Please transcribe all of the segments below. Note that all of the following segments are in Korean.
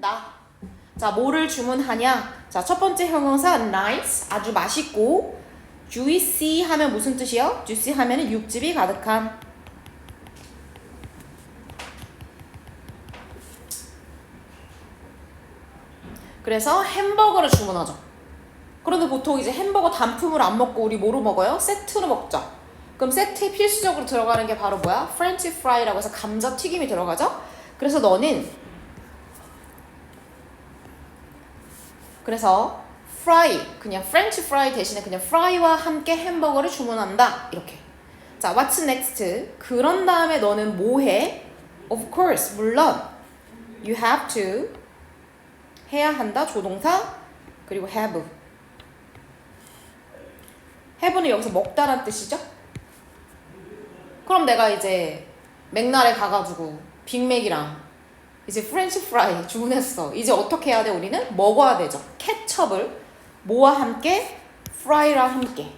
나. 자, 뭐를 주문하냐? 자, 첫 번째 형용사 nice, 아주 맛있고. juicy 하면 무슨 뜻이요? juicy 하면은 육즙이 가득한. 그래서 햄버거를 주문하죠. 그런데 보통 이제 햄버거 단품을 안 먹고 우리 뭐로 먹어요? 세트로 먹죠. 그럼 세트에 필수적으로 들어가는 게 바로 뭐야? 프렌치 프라이라고 해서 감자튀김이 들어가죠. 그래서 너는 그래서 프라이, 그냥 프렌치 프라이 대신에 그냥 프라이와 함께 햄버거를 주문한다. 이렇게. 자, what's next? 그런 다음에 너는 뭐 해? Of course, 물론 you have to 해야 한다. 조동사 그리고 have. have는 여기서 먹다란 뜻이죠. 그럼 내가 이제 맥날에 가가지고 빅맥이랑 이제 프렌치 프라이 주문했어. 이제 어떻게 해야 돼? 우리는 먹어야 되죠. 케첩을 뭐와 함께? 프라이랑 함께.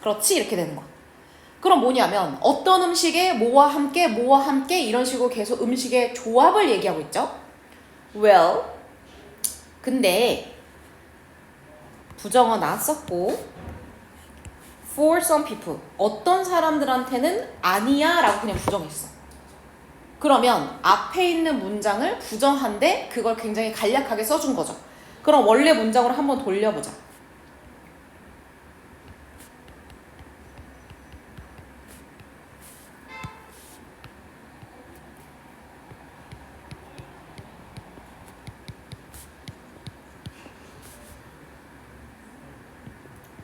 그렇지? 이렇게 되는 거야. 그럼 뭐냐면 어떤 음식에 뭐와 함께 뭐와 함께 이런 식으로 계속 음식의 조합을 얘기하고 있죠. Well, 근데 부정어 나왔었고 for some people, 어떤 사람들한테는 아니야 라고 그냥 부정했어. 그러면 앞에 있는 문장을 부정한데 그걸 굉장히 간략하게 써준 거죠. 그럼 원래 문장으로 한번 돌려보자.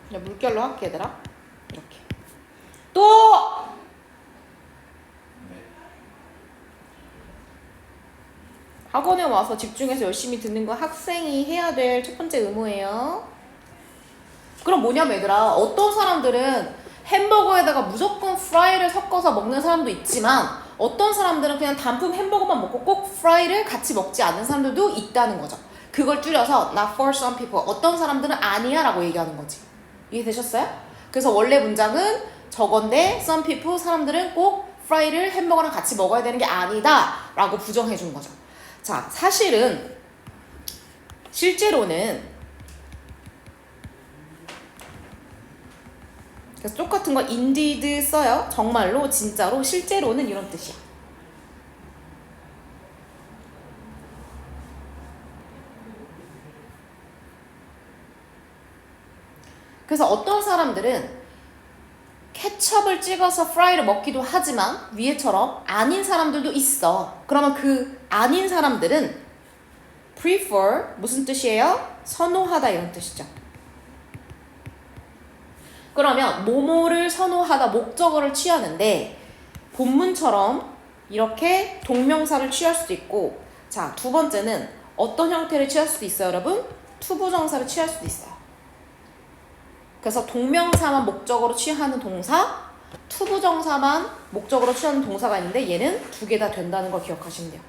그냥 물결로 할게 얘들아. 이렇게. 또! 학원에 와서 집중해서 열심히 듣는 건 학생이 해야 될 첫 번째 의무예요. 그럼 뭐냐면 얘들아, 어떤 사람들은 햄버거에다가 무조건 프라이를 섞어서 먹는 사람도 있지만 어떤 사람들은 그냥 단품 햄버거만 먹고 꼭 프라이를 같이 먹지 않는 사람들도 있다는 거죠. 그걸 줄여서 not for some people, 어떤 사람들은 아니야 라고 얘기하는 거지. 이해되셨어요? 그래서 원래 문장은 저건데 some people, 사람들은 꼭 프라이를 햄버거랑 같이 먹어야 되는 게 아니다 라고 부정해 준 거죠. 자, 사실은 실제로는 그래서 똑같은 거 indeed 써요. 정말로, 진짜로, 실제로는 이런 뜻이야. 그래서 어떤 사람들은 케첩을 찍어서 프라이를 먹기도 하지만 위에처럼 아닌 사람들도 있어. 그러면 그 아닌 사람들은 prefer 무슨 뜻이에요? 선호하다 이런 뜻이죠. 그러면 뭐뭐를 선호하다 목적어를 취하는데 본문처럼 이렇게 동명사를 취할 수도 있고, 자, 두 번째는 어떤 형태를 취할 수도 있어요, 여러분? 투부정사를 취할 수도 있어요. 그래서 동명사만 목적어로 취하는 동사, 투부정사만 목적어로 취하는 동사가 있는데 얘는 두 개 다 된다는 걸 기억하시면 돼요.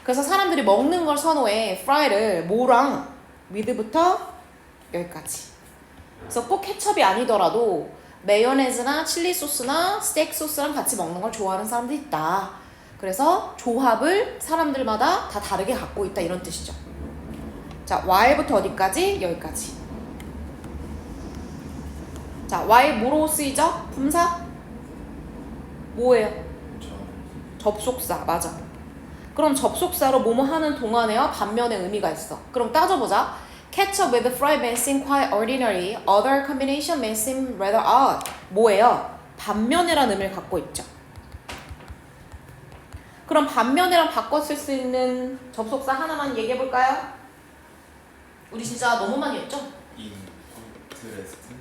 그래서 사람들이 먹는 걸 선호해. 프라이를 뭐랑 with부터 여기까지. 그래서 꼭 케첩이 아니더라도 메요네즈나 칠리 소스나 스테이크 소스랑 같이 먹는 걸 좋아하는 사람도 있다. 그래서 조합을 사람들마다 다 다르게 갖고 있다 이런 뜻이죠. 자, while부터 어디까지? 여기까지. 자, while 뭐로 쓰이죠? 품사? 뭐예요? 접속사, 맞아. 그럼 접속사로 뭐뭐 하는 동안에요? 반면에 의미가 있어. 그럼 따져보자. Catch up with fry may seem quite ordinary. Other combination may seem rather odd. 뭐예요? 반면에란 의미를 갖고 있죠. 그럼 반면에랑 바꿔 쓸 수 있는 접속사 하나만 얘기해볼까요? 우리 진짜 너무 많이 했죠? 인트레스트?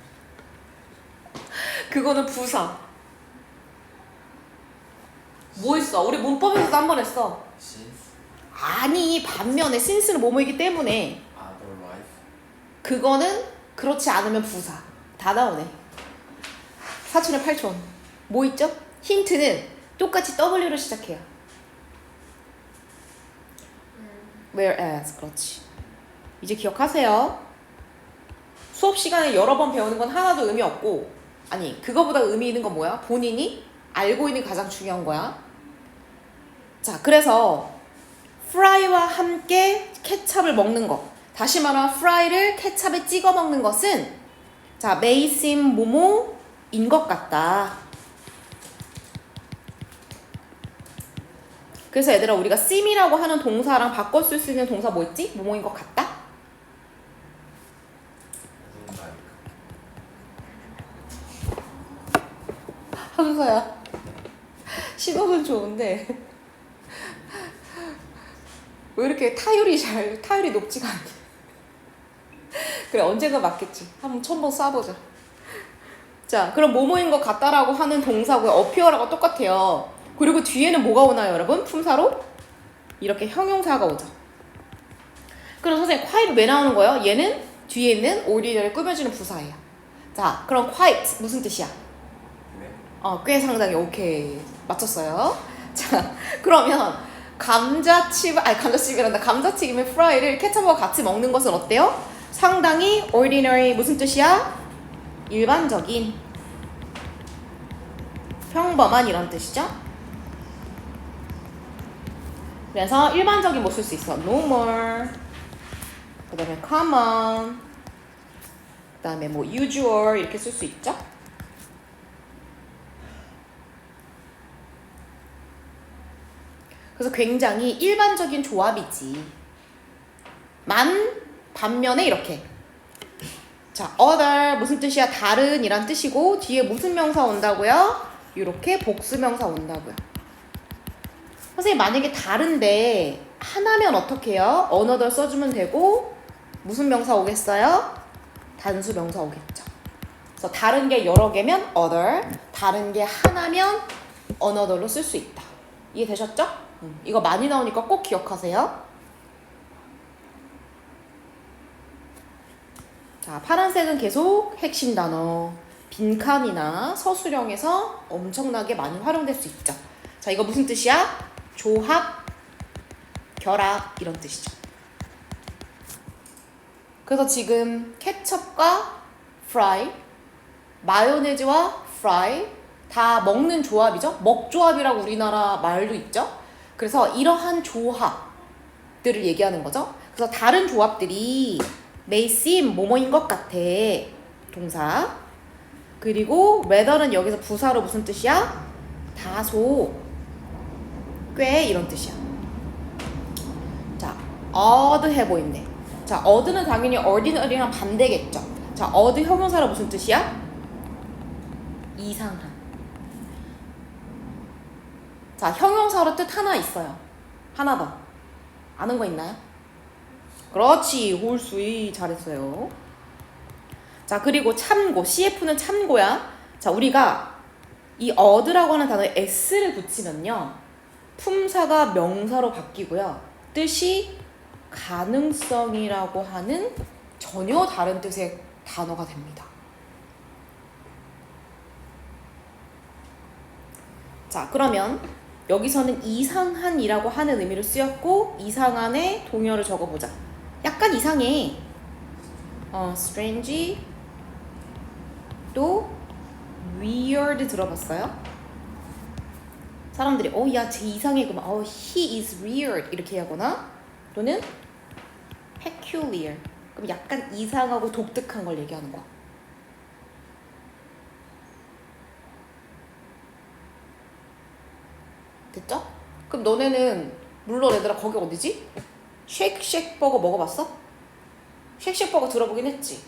그거는 부사. 뭐 있어? 우리 문법에서도 한 번 했어. 신스? 아니, 반면에 since는 뭐뭐이기 때문에 otherwise? 그거는 그렇지 않으면 부사. 다 나오네. 사촌의 8촌. 뭐 있죠? 힌트는 똑같이 W로 시작해요. Whereas. 그렇지. 이제 기억하세요. 수업 시간에 여러 번 배우는 건 하나도 의미 없고, 아니, 그거보다 의미 있는 건 뭐야? 본인이 알고 있는 게 가장 중요한 거야. 자, 그래서 fry와 함께 케찹을 먹는 것. 다시 말하면 fry를 케찹에 찍어 먹는 것은 자, may seem 뭐뭐인 것 같다. 그래서 얘들아 우리가 seem이라고 하는 동사랑 바꿔 쓸 수 있는 동사 뭐 있지? 뭐뭐인 것 같다? 누군가니까. 한서야 시도는 좋은데 왜 이렇게 타율이 높지가 않냐. 그래 언젠가 맞겠지. 한번 1000번 쏴보자. 자 그럼 뭐뭐인 것 같다라고 하는 동사고요. appear하고 똑같아요. 그리고 뒤에는 뭐가 오나요 여러분? 품사로 이렇게 형용사가 오죠. 그럼 선생님 quiet 왜 나오는 거예요? 얘는 뒤에 있는 ordinary를 꾸며주는 부사예요. 자 그럼 quiet 무슨 뜻이야? 네. 꽤 상당히 오케이 맞췄어요. 자 그러면 감자튀김에 프라이를 케첩과 같이 먹는 것은 어때요? 상당히 ordinary 무슨 뜻이야? 일반적인 평범한 이런 뜻이죠. 그래서 일반적인 뭐 쓸 수 있어? normal 그 다음에 common 그 다음에 뭐 usual 이렇게 쓸 수 있죠. 그래서 굉장히 일반적인 조합이지. 반면에 이렇게 자 other 무슨 뜻이야? 다른 이란 뜻이고 뒤에 무슨 명사 온다고요? 이렇게 복수명사 온다고요. 선생님 만약에 다른데 하나면 어떻게 해요? another 써주면 되고 무슨 명사 오겠어요? 단수 명사 오겠죠. 그래서 다른 게 여러 개면 other, 다른 게 하나면 another로 쓸 수 있다. 이해되셨죠? 이거 많이 나오니까 꼭 기억하세요. 자, 파란색은 계속 핵심 단어. 빈칸이나 서술형에서 엄청나게 많이 활용될 수 있죠. 자, 이거 무슨 뜻이야? 조합, 결합 이런 뜻이죠. 그래서 지금 케첩과 프라이, 마요네즈와 프라이 다 먹는 조합이죠. 먹조합이라고 우리나라 말도 있죠. 그래서 이러한 조합들을 얘기하는 거죠. 그래서 다른 조합들이 may seem 뭐뭐인 것 같아. 동사. 그리고 rather는 여기서 부사로 무슨 뜻이야? 다소, 꽤 이런 뜻이야. 자, odd 해 보인대. 자, odd는 당연히 ordinary랑 반대겠죠. 자, odd 형용사로 무슨 뜻이야? 이상한. 자, 형용사로 뜻 하나 있어요. 하나 더. 아는 거 있나요? 그렇지. 홀수이 잘했어요. 자, 그리고 참고. CF는 참고야. 자, 우리가 이 odd라고 하는 단어에 s를 붙이면요. 품사가 명사로 바뀌고요. 뜻이 가능성이라고 하는 전혀 다른 뜻의 단어가 됩니다. 자, 그러면 여기서는 이상한이라고 하는 의미로 쓰였고 이상한의 동요를 적어보자. 약간 이상해. strange 또 weird 들어봤어요? 사람들이 야, 쟤 이상해 그러면 he is weird 이렇게 하거나 또는 peculiar 그럼 약간 이상하고 독특한 걸 얘기하는 거야. 됐죠? 그럼 너네는 물론 얘들아 거기 어디지? 쉑쉑 버거 먹어봤어? 쉑쉑 버거 들어보긴 했지.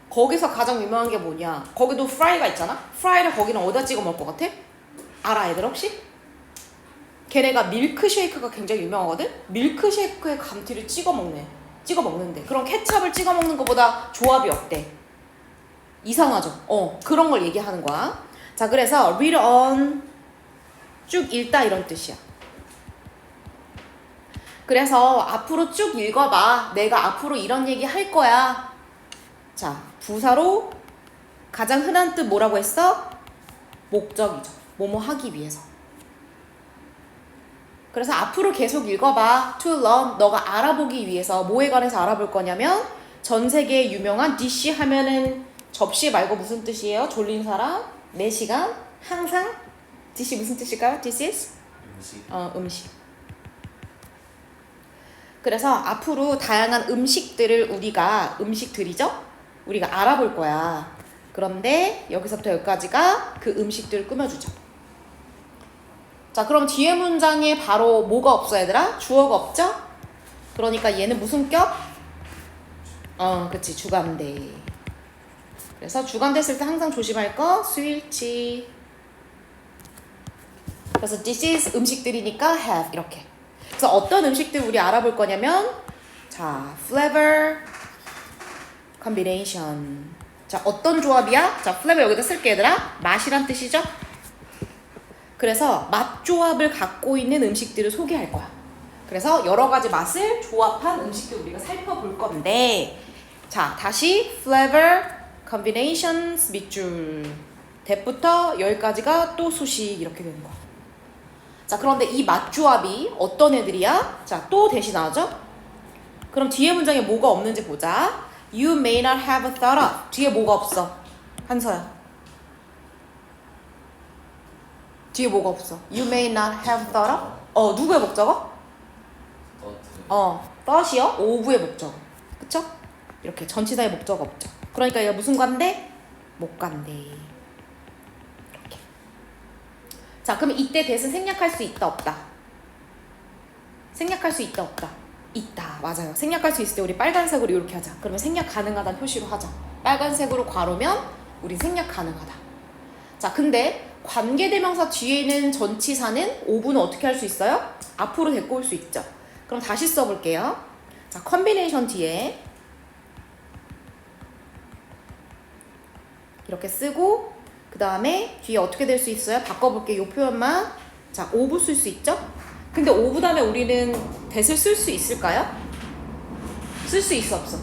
거기서 가장 유명한 게 뭐냐? 거기도 프라이가 있잖아? 프라이를 거기는 어디다 찍어 먹을 것 같아? 알아 얘들 혹시? 걔네가 밀크쉐이크가 굉장히 유명하거든? 밀크쉐이크에 감튀를 찍어 먹는데 그럼 케찹을 찍어 먹는 것보다 조합이 어때? 이상하죠? 그런 걸 얘기하는 거야. 자, 그래서 read on 쭉 읽다 이런 뜻이야. 그래서 앞으로 쭉 읽어봐. 내가 앞으로 이런 얘기 할 거야. 자, 부사로 가장 흔한 뜻 뭐라고 했어? 목적이죠. 뭐뭐 하기 위해서. 그래서 앞으로 계속 읽어봐. To learn, 너가 알아보기 위해서 뭐에 관해서 알아볼 거냐면 전 세계에 유명한 dish 하면은 접시 말고 무슨 뜻이에요? 졸린 사람? 4시간? 항상? dish 무슨 뜻일까요? This is? 음식. 음식. 그래서 앞으로 다양한 음식들이죠? 우리가 알아볼 거야. 그런데 여기서부터 여기까지가 그 음식들을 꾸며주죠. 자, 그럼 뒤에 문장에 바로 뭐가 없어, 얘들아? 주어가 없죠? 그러니까 얘는 무슨 격? 그치, 주관대. 그래서 주관대 쓸 때 항상 조심할 거 수일치. 그래서 this is 음식들이니까 have 이렇게. 그래서 어떤 음식들 우리 알아볼 거냐면 자, flavor combination. 자, 어떤 조합이야? 자, flavor 여기다 쓸게 얘들아. 맛이란 뜻이죠? 그래서 맛 조합을 갖고 있는 음식들을 소개할 거야. 그래서 여러 가지 맛을 조합한 음식들 우리가 살펴볼 건데 자, 다시 flavor combinations 밑줄 대부터 여기까지가 또 수식 이렇게 되는 거야. 자, 그런데 이 맛 조합이 어떤 애들이야? 자, 또 대신 나오죠? 그럼 뒤에 문장에 뭐가 없는지 보자. You may not have thought of. 뒤에 뭐가 없어? 한서야. 뒤에 뭐가 없어? You may not have thought of. 누구의 목적어? thought이요? of의 목적어. 그쵸? 이렇게 전치사의 목적어 없죠. 그러니까 얘가 무슨 관대? 목관대. 이렇게. 자, 그럼 이때 대신 생략할 수 있다 없다? 생략할 수 있다 없다? 있다. 맞아요. 생략할 수 있을 때 우리 빨간색으로 이렇게 하자. 그러면 생략 가능하다는 표시로 하자. 빨간색으로 괄호면 우리 생략 가능하다. 자, 근데 관계대명사 뒤에 있는 전치사는 오브는 어떻게 할 수 있어요? 앞으로 데리고 올 수 있죠. 그럼 다시 써볼게요. 자, 컨비네이션 뒤에 이렇게 쓰고 그 다음에 뒤에 어떻게 될 수 있어요? 바꿔볼게요. 이 표현만. 자, 오브 쓸 수 있죠? 근데 오브 다음에 우리는 that을 쓸 수 있을까요? 쓸 수 있어 없어?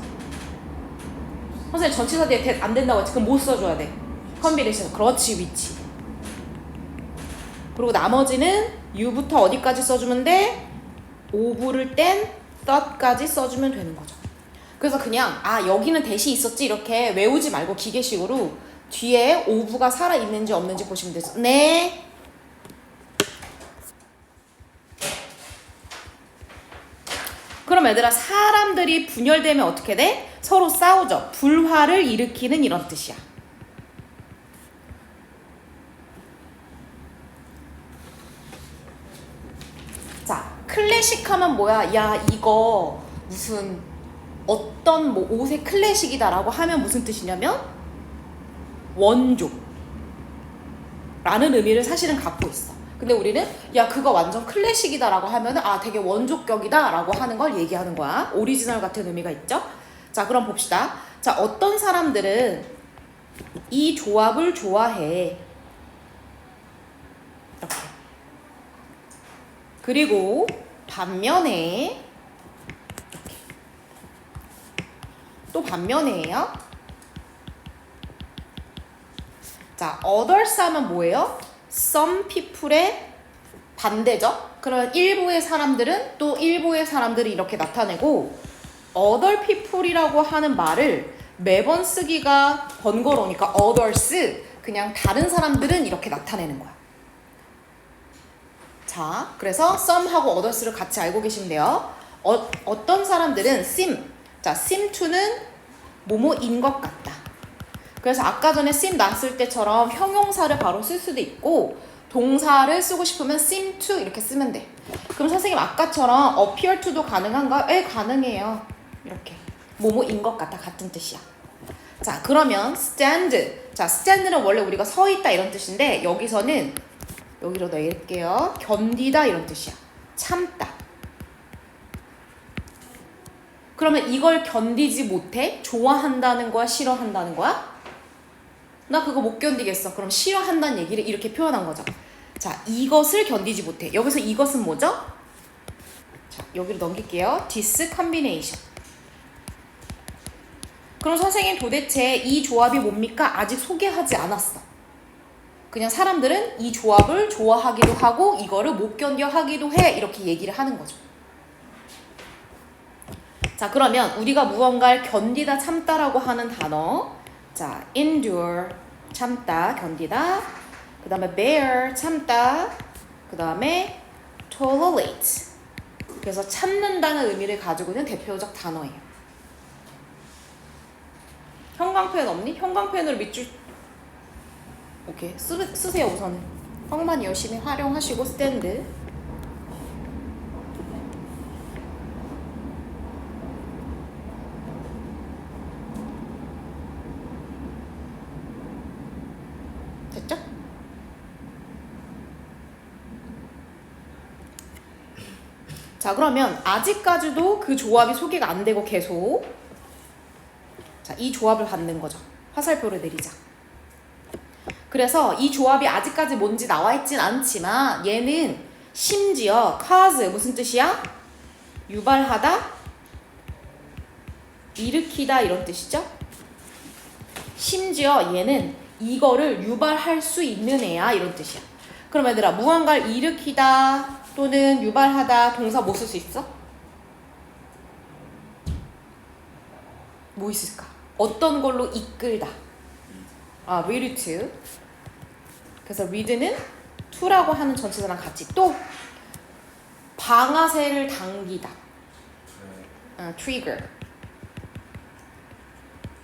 선생님 전치사 뒤에 that 안 된다고 했지. 그럼 뭐 써줘야 돼? 컨비네이션. 그렇지, 위치. 그리고 나머지는 you부터 어디까지 써주면 돼? 오브를 뗀 thought까지 써주면 되는 거죠. 그래서 그냥 여기는 that이 있었지 이렇게 외우지 말고 기계식으로 뒤에 오브가 살아있는지 없는지 보시면 되죠. 네. 그럼 얘들아 사람들이 분열되면 어떻게 돼? 서로 싸우죠. 불화를 일으키는 이런 뜻이야. 자, 클래식 하면 뭐야? 야, 이거 무슨 어떤 뭐 옷의 클래식이다라고 하면 무슨 뜻이냐면 원조 라는 의미를 사실은 갖고 있어. 근데 우리는 야, 그거 완전 클래식이다라고 하면은 되게 원조격이다라고 하는 걸 얘기하는 거야. 오리지널 같은 의미가 있죠. 자, 그럼 봅시다. 자, 어떤 사람들은 이 조합을 좋아해. 이렇게. 그리고 반면에 이렇게. 또 반면에요. 자, others 하면 뭐예요? some people의 반대죠. 그러면 일부의 사람들은 또 일부의 사람들이 이렇게 나타내고 other people이라고 하는 말을 매번 쓰기가 번거로우니까 others 그냥 다른 사람들은 이렇게 나타내는 거야. 자, 그래서 some하고 others를 같이 알고 계시면 돼요. 어떤 사람들은 seem, 자, seem to는 뭐뭐인 것 같다. 그래서 아까 전에 seem 났을 때처럼 형용사를 바로 쓸 수도 있고 동사를 쓰고 싶으면 seem to 이렇게 쓰면 돼. 그럼 선생님 아까처럼 appear to도 가능한가요? 네, 가능해요. 이렇게 뭐뭐인 것 같다 같은 뜻이야. 자, 그러면 stand. 자, stand는 원래 우리가 서 있다 이런 뜻인데 여기서는 여기로 넣을게요. 견디다 이런 뜻이야. 참다. 그러면 이걸 견디지 못해? 좋아한다는 거야? 싫어한다는 거야? 나 그거 못 견디겠어. 그럼 싫어한다는 얘기를 이렇게 표현한 거죠. 자, 이것을 견디지 못해. 여기서 이것은 뭐죠? 자, 여기로 넘길게요. this combination. 그럼 선생님 도대체 이 조합이 뭡니까? 아직 소개하지 않았어. 그냥 사람들은 이 조합을 좋아하기도 하고 이거를 못 견뎌 하기도 해. 이렇게 얘기를 하는 거죠. 자, 그러면 우리가 무언가를 견디다 참다라고 하는 단어, 자, endure 참다 견디다, 그 다음에 bear 참다, 그 다음에 tolerate 그래서 찾는다는 의미를 가지고 있는 대표적 단어예요. 형광펜 없니? 형광펜으로 밑줄 오케이 쓰세요 우선은. 형만 열심히 활용하시고 스탠드. 됐죠? 자 그러면 아직까지도 그 조합이 소개가 안 되고 계속 자, 이 조합을 받는 거죠. 화살표를 내리자. 그래서 이 조합이 아직까지 뭔지 나와 있진 않지만 얘는 심지어 cause 무슨 뜻이야? 유발하다, 일으키다 이런 뜻이죠. 심지어 얘는 이거를 유발할 수 있는 애야 이런 뜻이야. 그럼 얘들아 무언가를 일으키다 또는 유발하다 동사 뭐 쓸 수 있어? 뭐 있을까? 어떤 걸로 이끌다. lead to. 그래서 lead는 to라고 하는 전치사랑 같이 또 방아쇠를 당기다. trigger.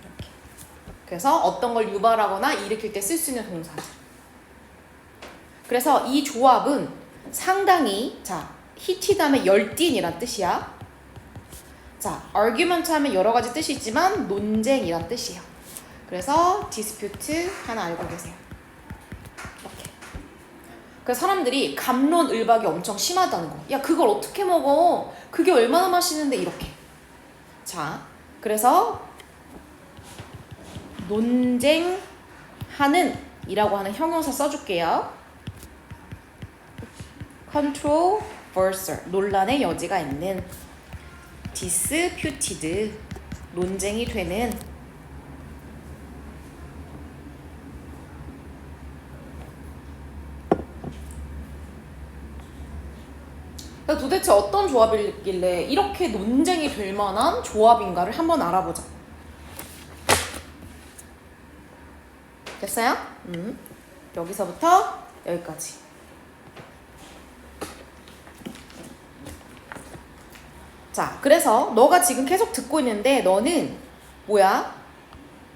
이렇게. 그래서 어떤 걸 유발하거나 일으킬 때 쓸 수 있는 동사들. 그래서 이 조합은 상당히 자 히트 다음에 열띤이란 뜻이야. 자, argument 하면 여러 가지 뜻이 있지만 논쟁이란 뜻이에요. 그래서 dispute 하나 알고 계세요. 이렇게. 그래서 사람들이 갑론을박이 엄청 심하다는 거. 야, 그걸 어떻게 먹어? 그게 얼마나 맛있는데 이렇게. 자, 그래서 논쟁하는 이라고 하는 형용사 써줄게요. controversial 논란의 여지가 있는 disputed 논쟁이 되는 도대체 어떤 조합이길래 이렇게 논쟁이 될 만한 조합인가를 한번 알아보자. 됐어요? 여기서부터 여기까지. 자, 그래서 너가 지금 계속 듣고 있는데 너는 뭐야?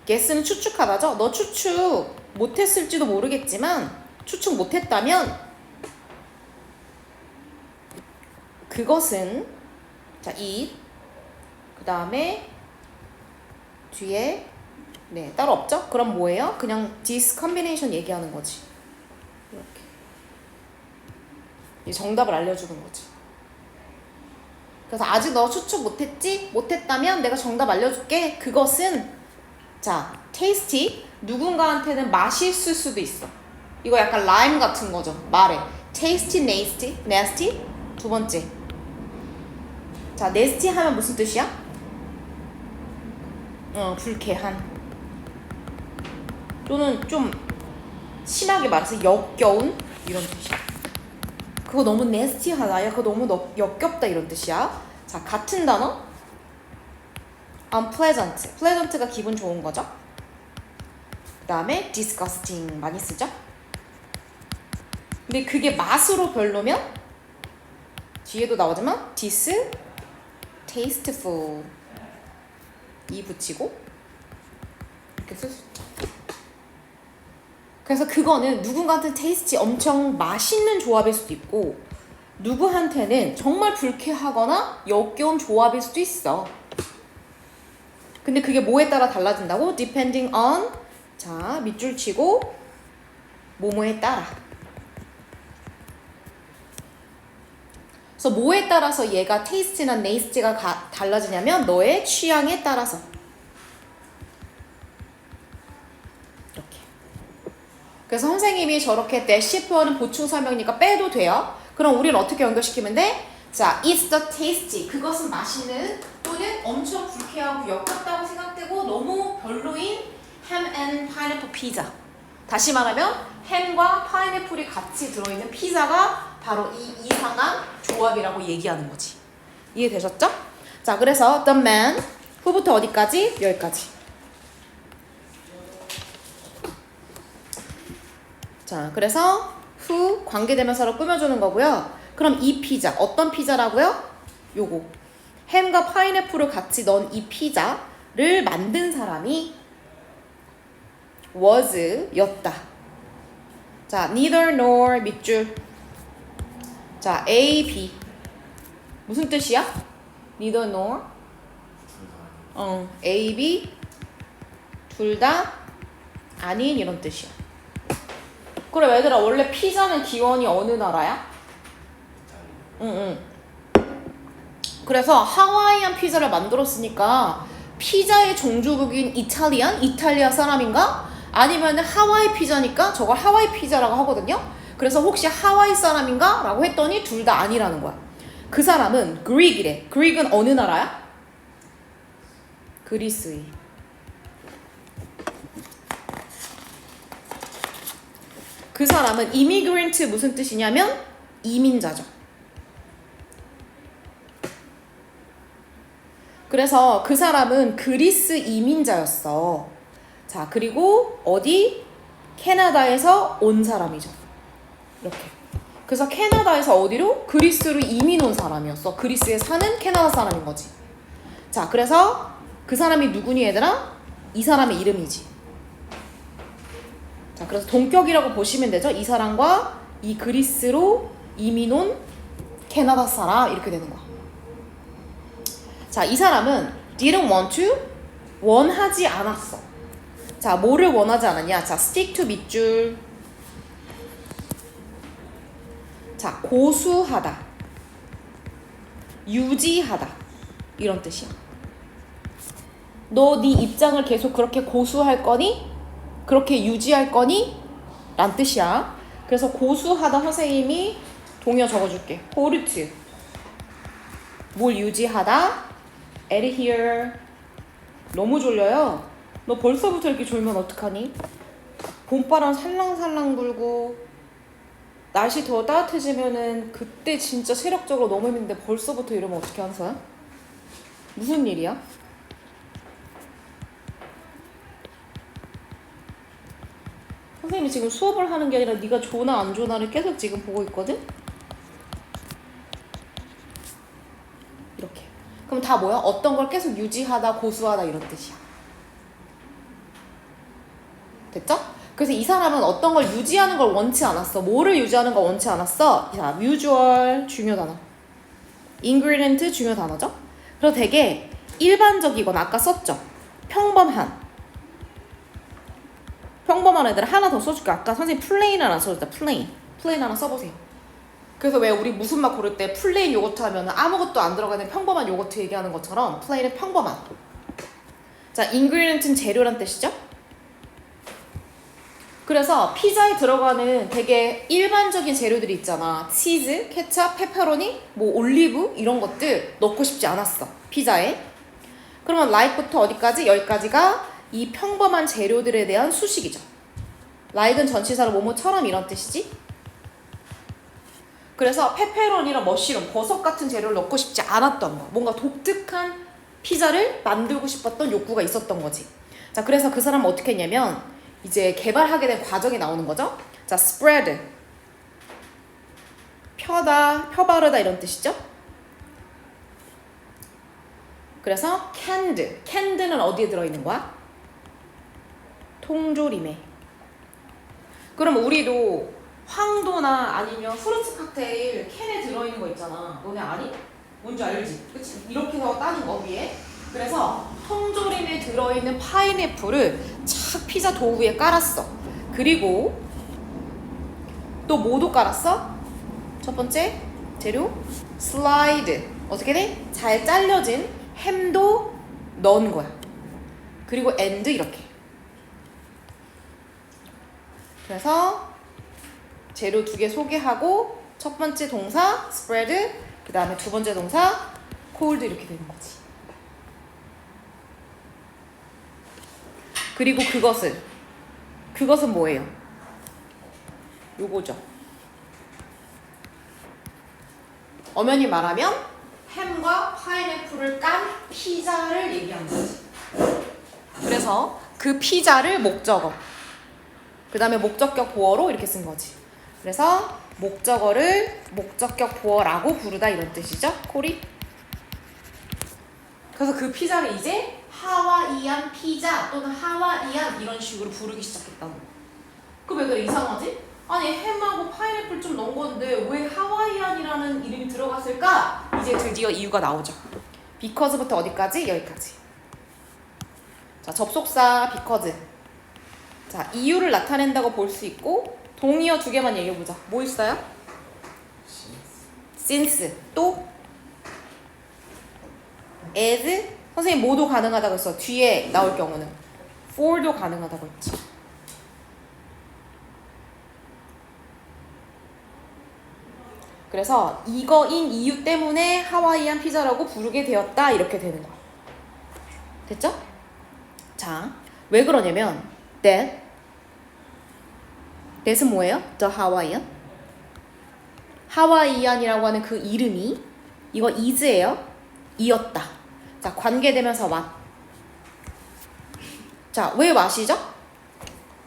guess는 추측하다죠? 너 추측 못했을지도 모르겠지만 추측 못했다면 그것은 자, it 그 다음에 뒤에 네, 따로 없죠? 그럼 뭐예요? 그냥 this combination 얘기하는 거지. 이렇게 이 정답을 알려주는 거지. 그래서 아직 너 추측 못했지? 못했다면 내가 정답 알려줄게. 그것은 자, tasty 누군가한테는 맛있을 수도 있어. 이거 약간 라임 같은 거죠. 말해. tasty, nasty, nasty. 두 번째. 자, nasty 하면 무슨 뜻이야? 불쾌한. 또는 좀 심하게 말해서 역겨운 이런 뜻이야. 그거 너무 nasty하다. 야, 그거 너무 역겹다 이런 뜻이야. 자, 같은 단어 unpleasant. pleasant가 기분 좋은 거죠. 그 다음에 disgusting 많이 쓰죠. 근데 그게 맛으로 별로면 뒤에도 나오지만 distasteful 이 붙이고 이렇게 쓸 수 있죠. 그래서 그거는 누군가한테는 테이스티 엄청 맛있는 조합일 수도 있고 누구한테는 정말 불쾌하거나 역겨운 조합일 수도 있어. 근데 그게 뭐에 따라 달라진다고? depending on 자 밑줄 치고 뭐뭐에 따라. 그래서 뭐에 따라서 얘가 테이스티나 네이스티가 달라지냐면 너의 취향에 따라서. 이렇게. 그래서 선생님이 저렇게 대시프어는 보충 설명이니까 빼도 돼요. 그럼 우리는 어떻게 연결시키면 돼? 자, it's the tasty. 그것은 맛있는 또는 엄청 불쾌하고 역겹다고 생각되고 너무 별로인 ham and pineapple 피자. 다시 말하면 햄과 파인애플이 같이 들어있는 피자가 바로 이 이상한 조합이라고 얘기하는 거지. 이해되셨죠? 자, 그래서 the man who부터 어디까지? 여기까지. 자, 그래서 who 관계대명사로 꾸며주는 거고요. 그럼 이 피자 어떤 피자라고요? 요거 햄과 파인애플을 같이 넣은 이 피자를 만든 사람이 was 였다. 자, neither nor 밑줄. 자, A, B 무슨 뜻이야? neither nor A, B 둘 다 아닌 이런 뜻이야. 그래 얘들아 원래 피자는 기원이 어느 나라야? 응. 그래서 하와이안 피자를 만들었으니까 피자의 종주국인 이탈리아 사람인가? 아니면 하와이 피자니까 저걸 하와이 피자라고 하거든요. 그래서 혹시 하와이 사람인가? 라고 했더니 둘 다 아니라는 거야. 그 사람은 그릭이래. 그릭은 어느 나라야? 그리스의. 그 사람은 immigrant 무슨 뜻이냐면 이민자죠. 그래서 그 사람은 그리스 이민자였어. 자, 그리고 어디? 캐나다에서 온 사람이죠. 이렇게. 그래서 캐나다에서 어디로? 그리스로 이민 온 사람이었어. 그리스에 사는 캐나다 사람인 거지. 자, 그래서 그 사람이 누구니 얘들아? 이 사람의 이름이지. 자, 그래서 동격이라고 보시면 되죠. 이 사람과 이 그리스로 이민 온 캐나다 사람 이렇게 되는 거야. 자, 이 사람은 didn't want to 원하지 않았어. 자, 뭐를 원하지 않았냐? 자, stick to 밑줄. 자, 고수하다, 유지하다 이런 뜻이야. 너 네 입장을 계속 그렇게 고수할 거니? 그렇게 유지할 거니? 란 뜻이야. 그래서 고수하다 선생님이 동의어 적어줄게. hold 뭘 유지하다? adhere. 너무 졸려요. 너 벌써부터 이렇게 졸면 어떡하니? 봄바람 살랑살랑 불고 날씨 더 따뜻해지면은 그때 진짜 체력적으로 너무 힘든데 벌써부터 이러면 어떻게 하는 거야? 무슨 일이야? 선생님이 지금 수업을 하는 게 아니라 네가 좋나 안 좋나를 계속 지금 보고 있거든? 이렇게. 그럼 다 뭐야? 어떤 걸 계속 유지하다, 고수하다 이런 뜻이야. 됐죠? 그래서 이 사람은 어떤 걸 유지하는 걸 원치 않았어. 뭐를 유지하는 걸 원치 않았어? 자, usual 중요 단어. ingredient 중요 단어죠? 그래서 되게 일반적이거나 아까 썼죠? 평범한 애들 하나 더 써줄게. 아까 선생님 플레인 하나 써줬다. 플레인 하나 써보세요. 그래서 왜 우리 무슨 맛 고를 때 플레인 요거트 하면 아무것도 안 들어가는 평범한 요거트 얘기하는 것처럼 플레인은 평범한. 자, ingredient는 재료란 뜻이죠? 그래서 피자에 들어가는 되게 일반적인 재료들이 있잖아. 치즈, 케찹, 페퍼로니, 뭐 올리브 이런 것들 넣고 싶지 않았어. 피자에. 그러면 like부터 어디까지? 여기까지가 이 평범한 재료들에 대한 수식이죠. like은 전치사로 뭐뭐처럼 이런 뜻이지. 그래서 페페로니랑 머쉬룸, 버섯 같은 재료를 넣고 싶지 않았던 거. 뭔가 독특한 피자를 만들고 싶었던 욕구가 있었던 거지. 자, 그래서 그 사람은 어떻게 했냐면 이제 개발하게 된 과정이 나오는 거죠. 자, spread. 펴다, 펴바르다 이런 뜻이죠. 그래서 can'd는 어디에 들어있는 거야? 통조림에. 그럼 우리도 황도나 아니면 프루트 칵테일 캔에 들어있는 거 있잖아. 너네 아니? 뭔지 알지? 그치? 이렇게 해서 따는 거 위에. 그래서 통조림에 들어있는 파인애플을 착 피자 도우 위에 깔았어. 그리고 또 뭐도 깔았어? 첫 번째 재료 슬라이드. 어떻게 돼? 잘 잘려진 햄도 넣은 거야. 그리고 and 이렇게. 그래서 재료 2개 소개하고 첫 번째 동사 spread, 그 다음에 두 번째 동사 cold 이렇게 되는 거지. 그리고 그것은 뭐예요? 요거죠. 엄연히 말하면 햄과 파인애플을 깐 피자를 얘기하는 거지. 그래서 그 피자를 목적어, 그 다음에 목적격 보어로 이렇게 쓴 거지. 그래서 목적어를 목적격 보어라고 부르다 이런 뜻이죠. 코리. 그래서 그 피자를 이제 하와이안 피자 또는 하와이안 이런 식으로 부르기 시작했다고. 그럼 왜 그래? 이상하지? 아니 햄하고 파인애플 좀 넣은 건데 왜 하와이안이라는 이름이 들어갔을까? 이제 드디어 이유가 나오죠. because부터 어디까지? 여기까지. 자, 접속사 because. 자, 이유를 나타낸다고 볼 수 있고 동의어 두 개만 얘기해보자. 뭐 있어요? since. 또 as. 선생님 모두 가능하다고 했어. 뒤에 나올 경우는 for도 가능하다고 했지. 그래서 이거인 이유 때문에 하와이안 피자라고 부르게 되었다 이렇게 되는 거야. 됐죠? 자, 왜 그러냐면 that은 뭐예요? The Hawaiian. 하와이안이라고 하는 그 이름이 이거 is예요. 이었다. 자, 관계되면서 what. 자, 왜 what이죠?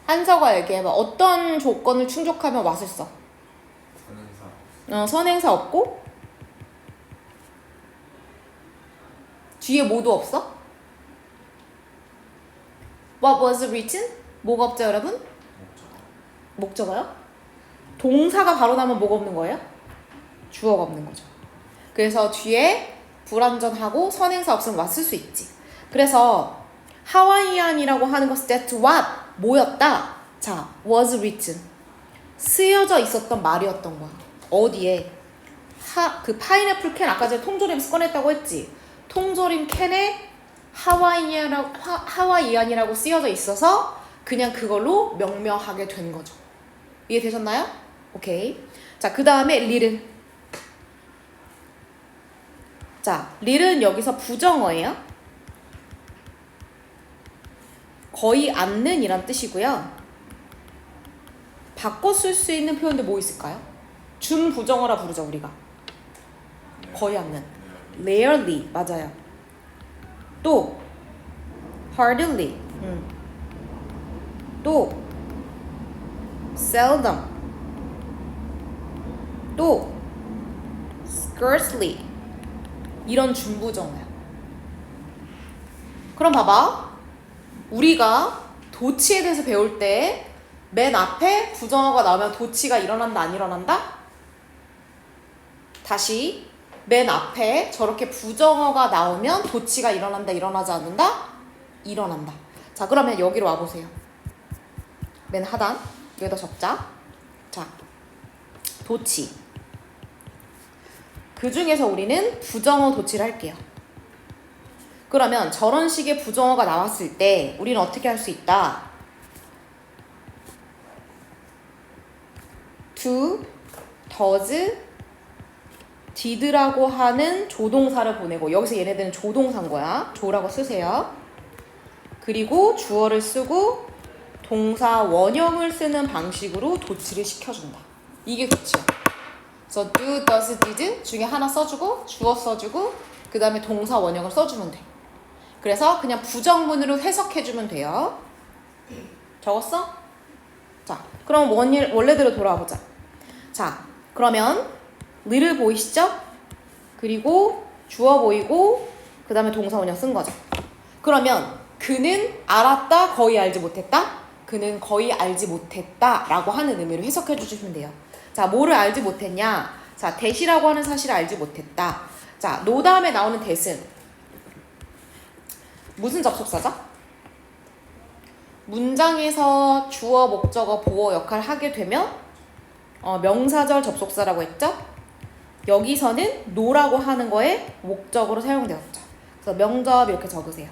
한서가 얘기해봐. 어떤 조건을 충족하면 what을 써? 선행사. 선행사 없고 뒤에 뭐도 없어? What was written? 뭐가 없죠 여러분? 목적. 목적어요? 동사가 바로 나면 뭐가 없는 거예요? 주어가 없는 거죠. 그래서 뒤에 불완전하고 선행사 없으면 what 쓸 수 있지. 그래서 하와이안이라고 하는 것은 that what 뭐였다? 자, was written 쓰여져 있었던 말이었던 거야. 어디에? 그 파인애플 캔 아까 전에 통조림에서 꺼냈다고 했지. 통조림 캔에 하와이안이라고 쓰여져 있어서 그냥 그걸로 명명하게 된 거죠. 이해되셨나요? 오케이. 자, 그 다음에 lil은. 자, lil은 여기서 부정어예요. 거의 않는 이란 뜻이고요. 바꿔 쓸 수 있는 표현들 뭐 있을까요? 준부정어라 부르죠 우리가. 거의 않는. rarely 맞아요. 또 hardly. 또 seldom. 또 scarcely. 이런 준부정어야. 그럼 봐봐. 우리가 도치에 대해서 배울 때 맨 앞에 부정어가 나오면 도치가 일어난다 안 일어난다? 다시 맨 앞에 저렇게 부정어가 나오면 도치가 일어난다 일어나지 않는다? 일어난다. 자, 그러면 여기로 와보세요. 맨 하단 여기다 적자. 자, 도치. 그 중에서 우리는 부정어 도치를 할게요. 그러면 저런 식의 부정어가 나왔을 때 우리는 어떻게 할 수 있다? do, does, did라고 하는 조동사를 보내고 여기서 얘네들은 조동사인 거야. 조라고 쓰세요. 그리고 주어를 쓰고 동사 원형을 쓰는 방식으로 도치를 시켜준다. 이게 도치야. 그래서 do, does, did 중에 하나 써주고 주어 써주고 그 다음에 동사 원형을 써주면 돼. 그래서 그냥 부정문으로 해석해주면 돼요. 적었어? 자, 그럼 원래대로 돌아와보자. 자, 그러면 lit을 보이시죠? 그리고 주어 보이고 그 다음에 동사 원형 쓴 거죠. 그러면 그는 알았다, 거의 알지 못했다? 그는 거의 알지 못했다 라고 하는 의미로 해석해 주시면 돼요. 자, 뭐를 알지 못했냐? 자, that이라고 하는 사실을 알지 못했다. 자, no 다음에 나오는 that은 무슨 접속사죠? 문장에서 주어, 목적어, 보어 역할을 하게 되면 명사절 접속사라고 했죠? 여기서는 no라고 하는 거에 목적으로 사용되었죠. 그래서 명접 이렇게 적으세요.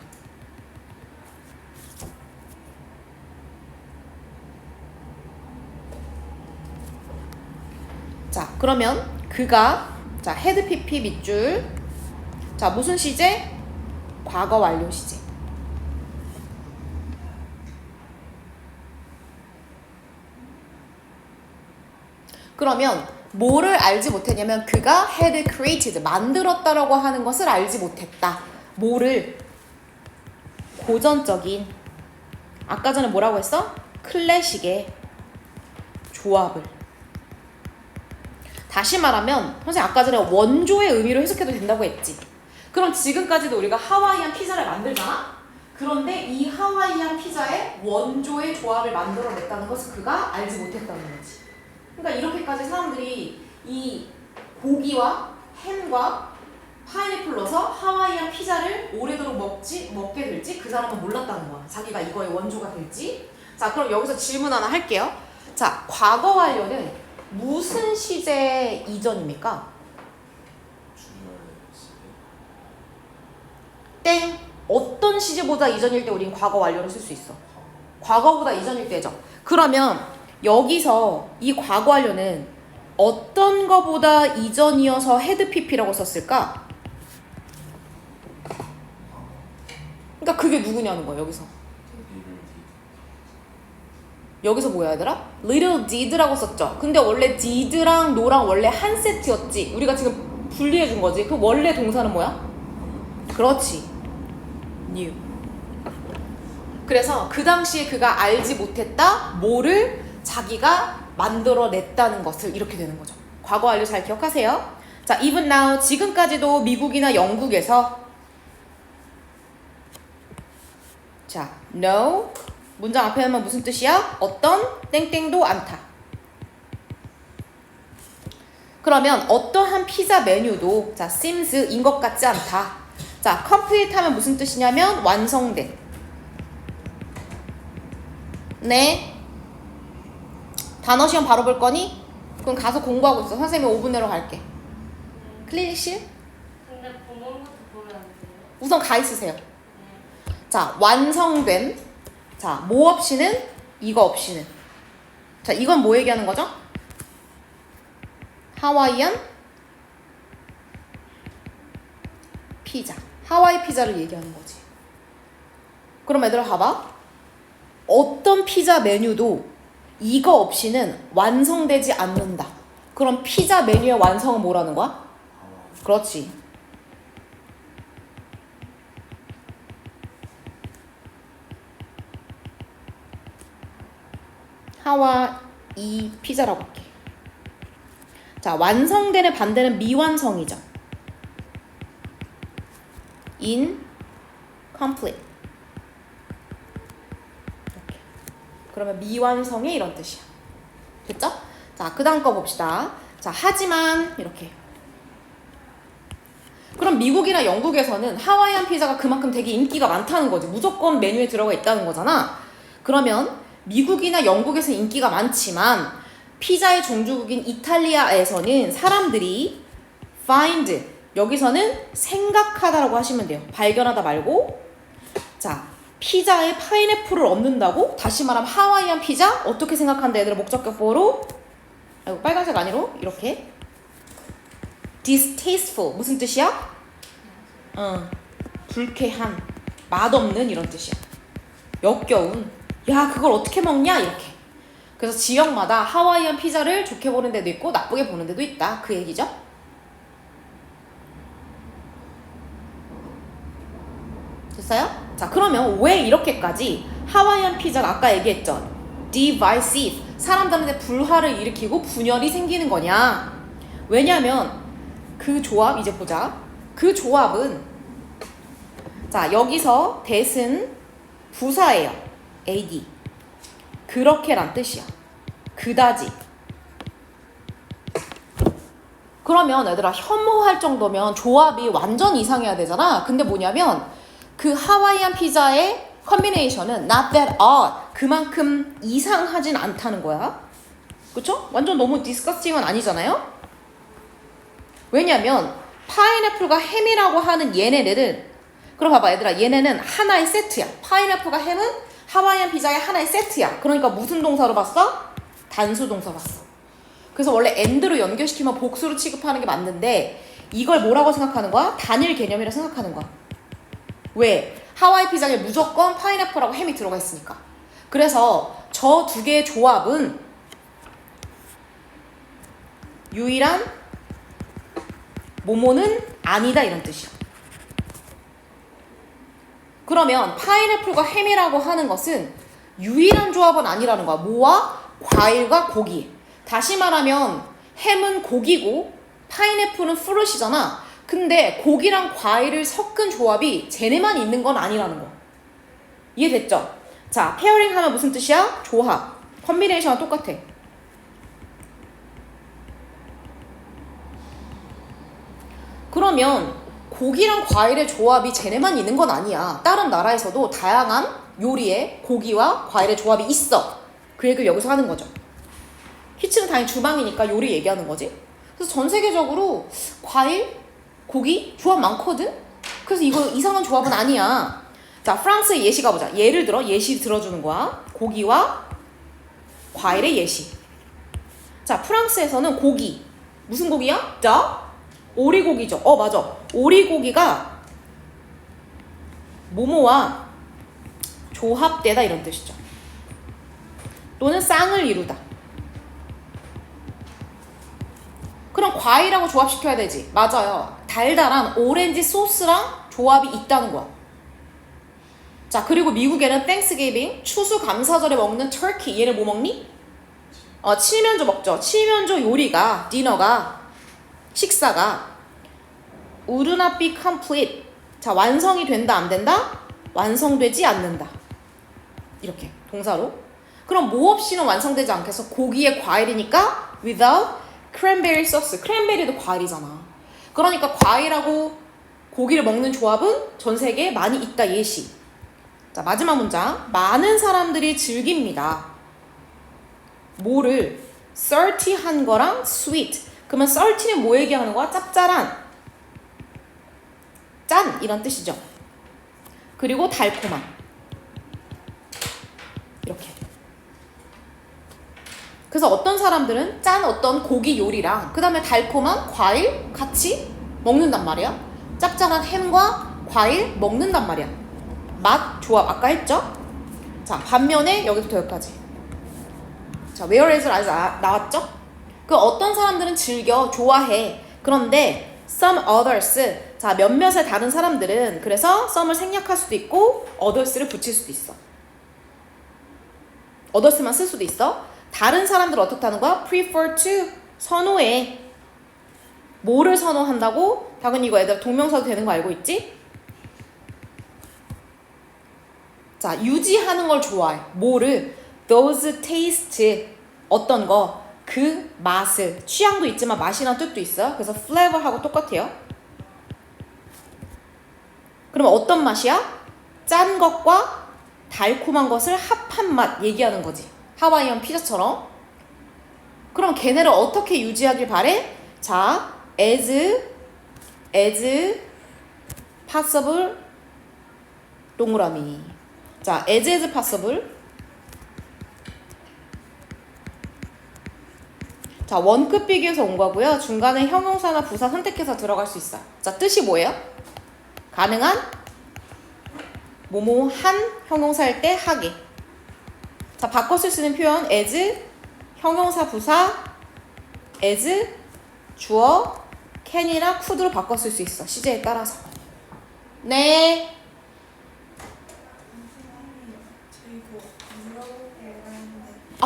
자, 그러면 그가 자, had pp 밑줄. 자, 무슨 시제? 과거 완료 시제. 그러면 뭐를 알지 못했냐면 그가 had created 만들었다라고 하는 것을 알지 못했다. 뭐를? 고전적인 아까 전에 뭐라고 했어? 클래식의 조합을. 다시 말하면 선생님 아까 전에 원조의 의미로 해석해도 된다고 했지. 그럼 지금까지도 우리가 하와이안 피자를 만들잖아? 그런데 이 하와이안 피자의 원조의 조합을 만들어냈다는 것을 그가 알지 못했다는 거지. 그러니까 이렇게까지 사람들이 이 고기와 햄과 파인애플 넣어서 하와이안 피자를 오래도록 먹게 될지 그 사람은 몰랐다는 거야. 자기가 이거의 원조가 될지. 자, 그럼 여기서 질문 하나 할게요. 자, 과거 완료는 무슨 시제 이전입니까? 주열 시대. 땡. 어떤 시제보다 이전일 때 우린 과거 완료를 쓸 수 있어. 과거보다 이전일 때죠. 그러면 여기서 이 과거 완료는 어떤 거보다 이전이어서 헤드 PP라고 썼을까? 그러니까 그게 누구냐는 거야, 여기서. 여기서 뭐야, 얘들아? little did라고 썼죠. 근데 원래 did랑 no랑 원래 한 세트였지. 우리가 지금 분리해 준 거지. 그 원래 동사는 뭐야? 그렇지. new. 그래서 그 당시에 그가 알지 못했다. 뭐를 자기가 만들어냈다는 것을 이렇게 되는 거죠. 과거 완료 잘 기억하세요. 자, even now 지금까지도 미국이나 영국에서 자, no 문장 앞에 하면 무슨 뜻이야? 어떤 땡땡도 않다. 그러면 어떠한 피자 메뉴도 자, seems인 것 같지 않다. 자, complete 하면 무슨 뜻이냐면 완성된. 네. 단어 시험 바로 볼 거니? 그럼 가서 공부하고 있어. 선생님이 5분 내로 갈게. 클리닉실? 근데 본문부터 보면 안 돼요? 우선 가 있으세요. 자, 완성된. 자, 뭐 없이는? 이거 없이는. 자, 이건 뭐 얘기하는 거죠? 하와이안 피자. 하와이 피자를 얘기하는 거지. 그럼 얘들아 봐봐. 어떤 피자 메뉴도 이거 없이는 완성되지 않는다. 그럼 피자 메뉴의 완성은 뭐라는 거야? 그렇지. 하와이 피자라고 할게. 자, 완성된의 반대는 미완성이죠. incomplete. 이렇게. 그러면 미완성의 이런 뜻이야. 됐죠? 자, 그 다음 거 봅시다. 자, 하지만 이렇게. 그럼 미국이나 영국에서는 하와이안 피자가 그만큼 되게 인기가 많다는 거지. 무조건 메뉴에 들어가 있다는 거잖아. 그러면 미국이나 영국에서 인기가 많지만 피자의 종주국인 이탈리아에서는 사람들이 find, 여기서는 생각하다라고 하시면 돼요. 발견하다 말고. 자, 피자에 파인애플을 얻는다고? 다시 말하면 하와이안 피자? 어떻게 생각한다 얘들아? 목적격보로 아이고, 빨간색 아니로 이렇게 distasteful 무슨 뜻이야? 불쾌한, 맛없는 이런 뜻이야. 역겨운. 야, 그걸 어떻게 먹냐? 이렇게. 그래서 지역마다 하와이안 피자를 좋게 보는 데도 있고 나쁘게 보는 데도 있다. 그 얘기죠. 됐어요? 자, 그러면 왜 이렇게까지 하와이안 피자가 아까 얘기했죠. divisive. 사람들한테 불화를 일으키고 분열이 생기는 거냐? 왜냐면 그 조합, 이제 보자. 그 조합은 자, 여기서 that은 부사예요. ad. 그렇게란 뜻이야. 그다지. 그러면 얘들아 혐오할 정도면 조합이 완전 이상해야 되잖아. 근데 뭐냐면 그 하와이안 피자의 컨비네이션은 not that odd. 그만큼 이상하진 않다는 거야. 그쵸? 완전 너무 디스커스팅은 아니잖아요? 왜냐면 파인애플과 햄이라고 하는 얘네들은 그럼 봐봐 얘들아 얘네는 하나의 세트야. 파인애플과 햄은 하와이안 피자의 하나의 세트야. 그러니까 무슨 동사로 봤어? 단수 동사 봤어. 그래서 원래 and로 연결시키면 복수로 취급하는 게 맞는데 이걸 뭐라고 생각하는 거야? 단일 개념이라 생각하는 거야. 왜? 하와이 피자에 무조건 파인애플하고 햄이 들어가 있으니까. 그래서 저 두 개의 조합은 유일한 뭐뭐는 아니다 이런 뜻이야. 그러면 파인애플과 햄이라고 하는 것은 유일한 조합은 아니라는 거야. 뭐와? 과일과 고기. 다시 말하면 햄은 고기고 파인애플은 프루시잖아. 근데 고기랑 과일을 섞은 조합이 쟤네만 있는 건 아니라는 거. 이해됐죠? 자, 페어링 하면 무슨 뜻이야? 조합. 컨비네이션은 똑같아. 그러면 고기랑 과일의 조합이 쟤네만 있는 건 아니야. 다른 나라에서도 다양한 요리에 고기와 과일의 조합이 있어. 그 얘기를 여기서 하는 거죠. 키친은 당연히 주방이니까 요리 얘기하는 거지. 그래서 전 세계적으로 과일, 고기 조합 많거든? 그래서 이거 이상한 조합은 아니야. 자, 프랑스의 예시 가보자. 예를 들어 예시 들어주는 거야. 고기와 과일의 예시. 자, 프랑스에서는 고기. 무슨 고기야? 자, 오리고기죠. 맞아. 오리고기가 뭐뭐와 조합되다 이런 뜻이죠. 또는 쌍을 이루다. 그럼 과일하고 조합시켜야 되지. 맞아요. 달달한 오렌지 소스랑 조합이 있다는 거야. 자, 그리고 미국에는 땡스기빙, 추수감사절에 먹는 터키. 얘를 뭐 먹니? 칠면조 먹죠. 칠면조 요리가, 디너가, 식사가 would not be complete. 자, 완성이 된다 안 된다? 완성되지 않는다. 이렇게 동사로. 그럼 뭐 없이는 완성되지 않겠어? 고기에 과일이니까 without cranberry sauce. 크랜베리도 과일이잖아. 그러니까 과일하고 고기를 먹는 조합은 전 세계에 많이 있다. 예시. 자, 마지막 문장. 많은 사람들이 즐깁니다. 뭐를? salty한 거랑 sweet. 그러면 salty는 뭐 얘기하는 거야? 짭짤한. 짠! 이런 뜻이죠. 그리고 달콤한. 이렇게. 그래서 어떤 사람들은 짠 어떤 고기 요리랑 그 다음에 달콤한 과일 같이 먹는단 말이야. 짭짤한 햄과 과일 먹는단 말이야. 맛, 조합 아까 했죠? 자, 반면에 여기부터 여기까지. 자, whereas를 아직 나왔죠? 그 어떤 사람들은 즐겨, 좋아해. 그런데 some others, 자, 몇몇의 다른 사람들은 그래서 some을 생략할 수도 있고 others를 붙일 수도 있어. others만 쓸 수도 있어. 다른 사람들은 어떻다는 거야? prefer to, 선호해. 뭐를 선호한다고? 당연히 이거 애들 동명사도 되는 거 알고 있지? 자, 유지하는 걸 좋아해. 뭐를? those taste, 어떤 거, 그 맛을. 취향도 있지만 맛이란 뜻도 있어요. 그래서 flavor하고 똑같아요. 그러면 어떤 맛이야? 짠 것과 달콤한 것을 합한 맛 얘기하는 거지. 하와이안 피자처럼. 그럼 걔네를 어떻게 유지하길 바래? 자, as possible 동그라미. 자, as possible. 자, 원급 비교에서 온 거고요. 중간에 형용사나 부사 선택해서 들어갈 수 있어. 자, 뜻이 뭐예요? 가능한 뭐뭐한 형용사일 때 하게. 자, 바꿔 쓸 수 있는 표현 as 형용사 부사 as 주어 can이나 could로 바꿔 쓸 수 있어. 시제에 따라서. 네.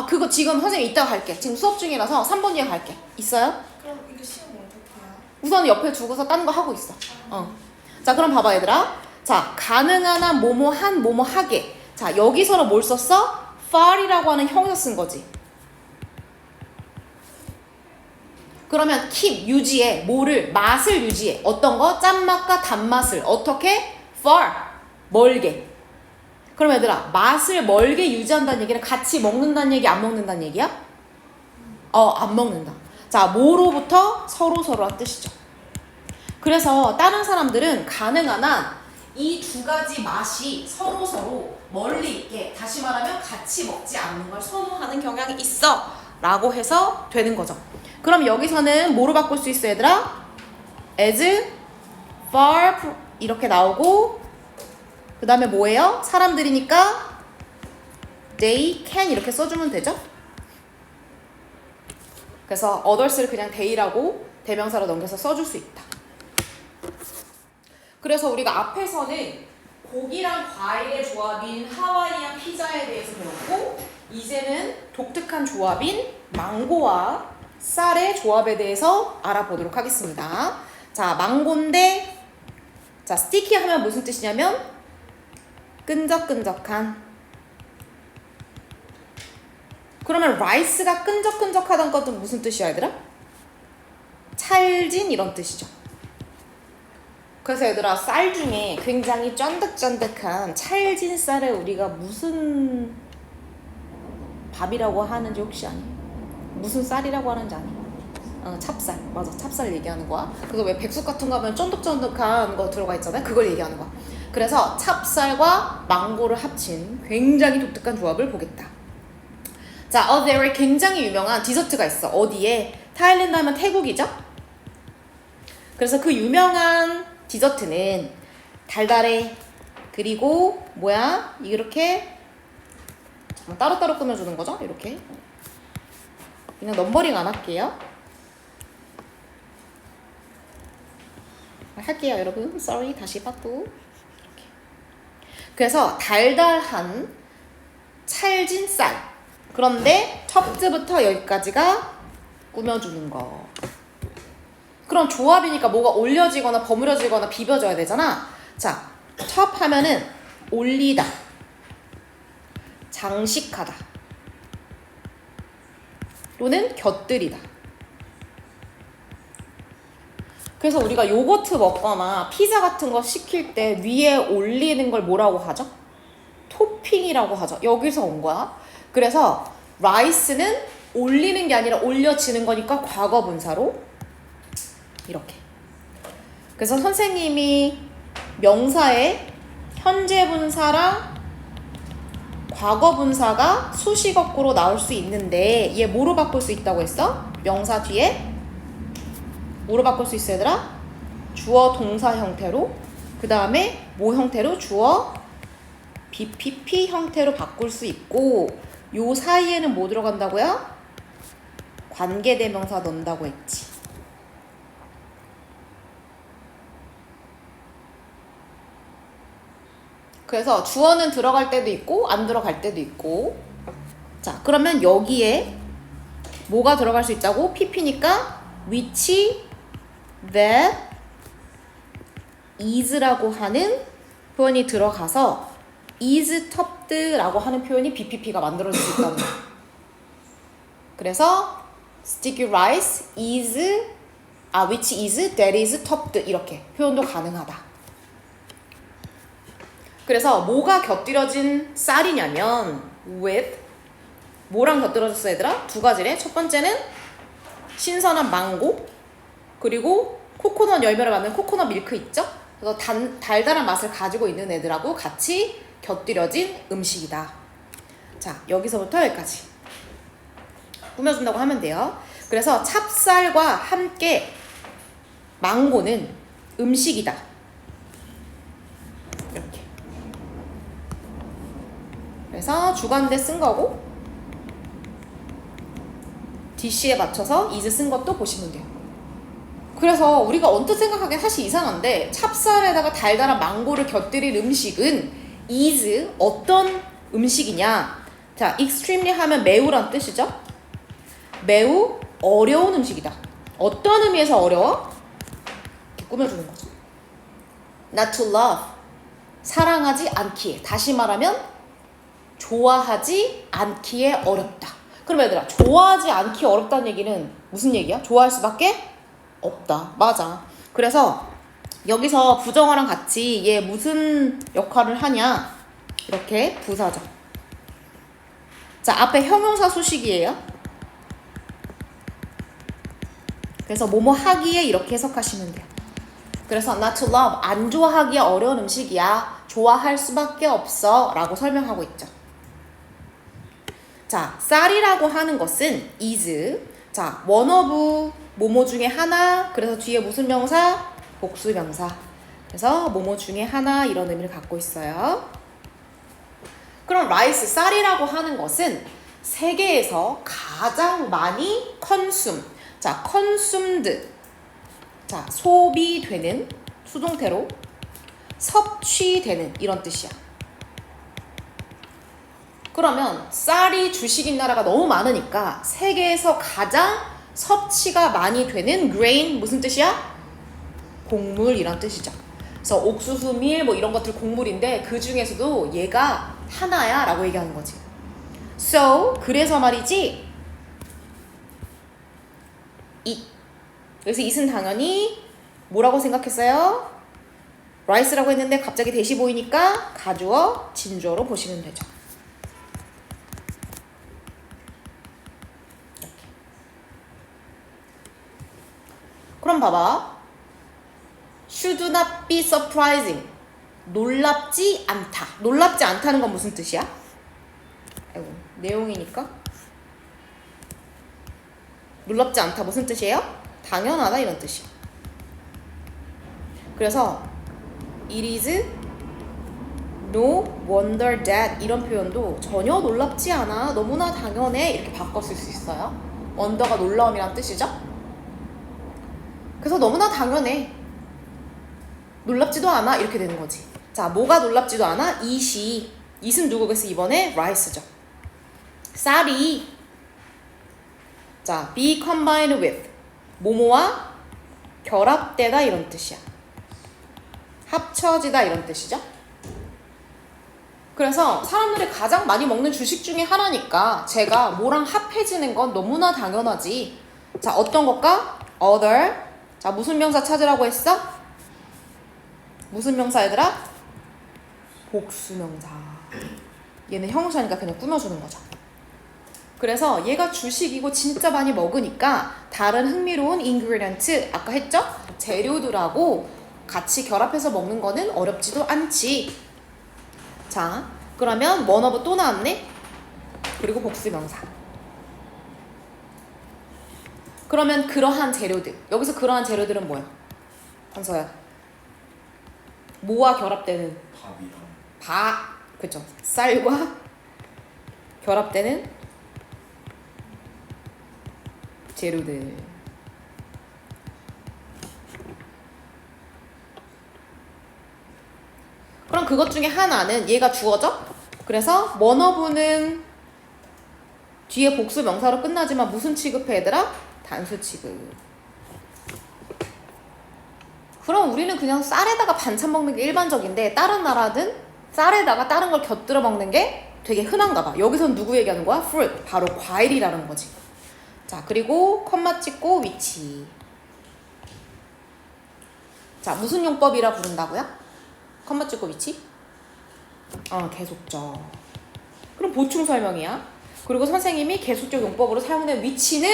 그거 지금 선생님 이따가 갈게. 지금 수업 중이라서 3번 뒤에 갈게. 있어요? 그럼 이거 시험 어떻게 해요? 우선 옆에 두고서 다른 거 하고 있어. 자, 그럼 봐봐 얘들아. 자, 가능한 한 뭐뭐 한 뭐뭐 하게. 자, 여기서는 뭘 썼어? far이라고 하는 형용사 쓴 거지. 그러면 keep 유지해. 뭐를? 맛을 유지해. 어떤 거? 짠맛과 단맛을 어떻게? far 멀게. 그럼 얘들아, 맛을 멀게 유지한다는 얘기는 같이 먹는다는 얘기, 안 먹는다는 얘기야? 안 먹는다. 자, 뭐로부터? 서로서로란 뜻이죠. 그래서 다른 사람들은 가능한 한 이 두 가지 맛이 서로서로 멀리 있게, 다시 말하면 같이 먹지 않는 걸 선호하는 경향이 있어 라고 해서 되는 거죠. 그럼 여기서는 뭐로 바꿀 수 있어 얘들아? as far 이렇게 나오고, 그 다음에 뭐예요? 사람들이니까 they can 이렇게 써주면 되죠. 그래서 others를 그냥 they라고 대명사로 넘겨서 써줄 수 있다. 그래서 우리가 앞에서는 고기랑 과일의 조합인 하와이안 피자에 대해서 배웠고, 이제는 독특한 조합인 망고와 쌀의 조합에 대해서 알아보도록 하겠습니다. 자, 망고인데 자, 스티키 하면 무슨 뜻이냐면 끈적끈적한. 그러면 라이스가 끈적끈적하다는 것은 무슨 뜻이야, 얘들아? 찰진 이런 뜻이죠. 그래서 얘들아, 쌀 중에 굉장히 쫀득쫀득한 찰진 쌀을 우리가 무슨 밥이라고 하는지 혹시 아니? 무슨 쌀이라고 하는지 아니? 찹쌀. 맞아, 찹쌀 얘기하는 거야. 그거 왜 백숙 같은 거 하면 쫀득쫀득한 거 들어가 있잖아요. 그걸 얘기하는 거야. 그래서 찹쌀과 망고를 합친 굉장히 독특한 조합을 보겠다. 자, there 굉장히 유명한 디저트가 있어. 어디에? 타일랜드 하면 태국이죠? 그래서 그 유명한 디저트는 달달해. 그리고 뭐야? 이렇게 따로따로 꾸며주는 거죠? 이렇게. 그냥 넘버링 안 할게요. 할게요, 여러분. Sorry. 다시 빠꾸. 이렇게. 그래서 달달한 찰진 쌀. 그런데 첫째부터 여기까지가 꾸며주는 거. 그럼 조합이니까 뭐가 올려지거나 버무려지거나 비벼져야 되잖아. 자, 첩 하면은 올리다, 장식하다, 또는 곁들이다. 그래서 우리가 요거트 먹거나 피자 같은 거 시킬 때 위에 올리는 걸 뭐라고 하죠? 토핑이라고 하죠. 여기서 온 거야. 그래서 라이스는 올리는 게 아니라 올려지는 거니까 과거 분사로 이렇게. 그래서 선생님이 명사에 현재 분사랑 과거 분사가 수식어구로 나올 수 있는데 얘 뭐로 바꿀 수 있다고 했어? 명사 뒤에 뭐로 바꿀 수 있어, 얘들아? 주어 동사 형태로, 그 다음에 뭐 형태로? 주어 BPP 형태로 바꿀 수 있고, 요 사이에는 뭐 들어간다고요? 관계대명사 넣는다고 했지. 그래서 주어는 들어갈 때도 있고 안 들어갈 때도 있고. 자, 그러면 여기에 뭐가 들어갈 수 있다고? PP니까 which, that, is라고 하는 표현이 들어가서 is topped라고 하는 표현이 BPP가 만들어질 수 있다는 거야. 그래서 sticky rice is, which is, that is topped 이렇게 표현도 가능하다. 그래서 뭐가 곁들여진 쌀이냐면 with, 뭐랑 곁들여졌어, 얘들아? 두 가지래. 첫 번째는 신선한 망고, 그리고 코코넛 열매를 만든 코코넛 밀크 있죠? 그래서 달달한 맛을 가지고 있는 애들하고 같이 곁들여진 음식이다. 자, 여기서부터 여기까지 꾸며준다고 하면 돼요. 그래서 찹쌀과 함께 망고는 음식이다. 이렇게. 그래서 주관대 쓴 거고 DC에 맞춰서 is 쓴 것도 보시면 돼요. 그래서 우리가 언뜻 생각하기엔 사실 이상한데 찹쌀에다가 달달한 망고를 곁들인 음식은 is 어떤 음식이냐. 자, extremely 하면 매우란 뜻이죠. 매우 어려운 음식이다. 어떤 의미에서 어려워? 이렇게 꾸며주는 거죠. Not to love, 사랑하지 않기에. 다시 말하면 좋아하지 않기에 어렵다. 그럼 얘들아, 좋아하지 않기에 어렵다는 얘기는 무슨 얘기야? 좋아할 수밖에 없다. 맞아. 그래서 여기서 부정어랑 같이 얘 무슨 역할을 하냐? 이렇게 부사죠. 자, 앞에 형용사 수식이에요. 그래서 뭐뭐 하기에 이렇게 해석하시면 돼요. 그래서 not to love, 안 좋아하기에 어려운 음식이야. 좋아할 수밖에 없어 라고 설명하고 있죠. 자, 쌀이라고 하는 것은 is. 자, one of 뭐뭐 중에 하나. 그래서 뒤에 무슨 명사? 복수 명사. 그래서 뭐뭐 중에 하나 이런 의미를 갖고 있어요. 그럼 라이스, 쌀이라고 하는 것은 세계에서 가장 많이 consume. 자, consumed. 자, 소비되는 수동태로 섭취되는 이런 뜻이야. 그러면 쌀이 주식인 나라가 너무 많으니까 세계에서 가장 섭취가 많이 되는 grain 무슨 뜻이야? 곡물이란 뜻이죠. 그래서 옥수수, 밀 뭐 이런 것들 곡물인데 그 중에서도 얘가 하나야 라고 얘기하는 거지. So 그래서 말이지 it. 그래서 it은 당연히 뭐라고 생각했어요? rice라고 했는데 갑자기 대시 보이니까 가주어, 진주어로 보시면 되죠. 이렇게. 그럼 봐봐. should not be surprising. 놀랍지 않다. 놀랍지 않다는 건 무슨 뜻이야? 아이고, 내용이니까. 놀랍지 않다 무슨 뜻이에요? 당연하다 이런 뜻이야. 그래서 it is no wonder that 이런 표현도 전혀 놀랍지 않아, 너무나 당연해 이렇게 바꿔 쓸 수 있어요. wonder가 놀라움이란 뜻이죠. 그래서 너무나 당연해, 놀랍지도 않아 이렇게 되는 거지. 자, 뭐가 놀랍지도 않아? it은 누구겠어? 이번에 rice죠. 쌀이 자, be combined with 뭐뭐와 결합되다 이런 뜻이야. 합쳐지다 이런 뜻이죠. 그래서 사람들이 가장 많이 먹는 주식 중에 하나니까 제가 뭐랑 합해지는 건 너무나 당연하지. 자, 어떤 것과? other. 자, 무슨 명사 찾으라고 했어? 무슨 명사 얘들아? 복수명사. 얘는 형용사니까 그냥 꾸며주는 거죠. 그래서 얘가 주식이고 진짜 많이 먹으니까 다른 흥미로운 ingredient, 아까 했죠? 재료들하고 같이 결합해서 먹는 거는 어렵지도 않지. 자, 그러면 one of 또 나왔네? 그리고 복수명사. 그러면 그러한 재료들, 여기서 그러한 재료들은 뭐야? 한서야, 뭐와 결합되는? 밥이랑 그쵸? 쌀과 결합되는 재료들. 그럼 그것 중에 하나는 얘가 주어져? 그래서 one of는 뒤에 복수 명사로 끝나지만 무슨 취급해 얘들아? 단수 취급. 그럼 우리는 그냥 쌀에다가 반찬 먹는 게 일반적인데 다른 나라든 쌀에다가 다른 걸 곁들여 먹는 게 되게 흔한가 봐. 여기선 누구 얘기하는 거야? fruit. 바로 과일이라는 거지. 자, 그리고 컴마 찍고 위치. 자, 무슨 용법이라 부른다고요? 컴마 찍고 위치? 계속적. 그럼 보충 설명이야. 그리고 선생님이 계속적 용법으로 사용된 위치는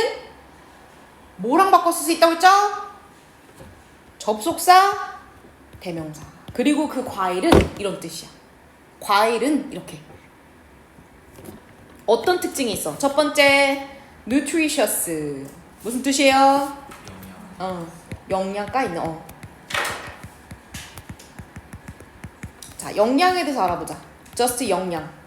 뭐랑 바꿔 쓸 수 있다고 했죠? 접속사, 대명사. 그리고 그 과일은 이런 뜻이야. 과일은 이렇게. 어떤 특징이 있어? 첫 번째, nutritious. 무슨 뜻이에요? 영양가 있는. 자, 영양에 대해서 알아보자. just 영양.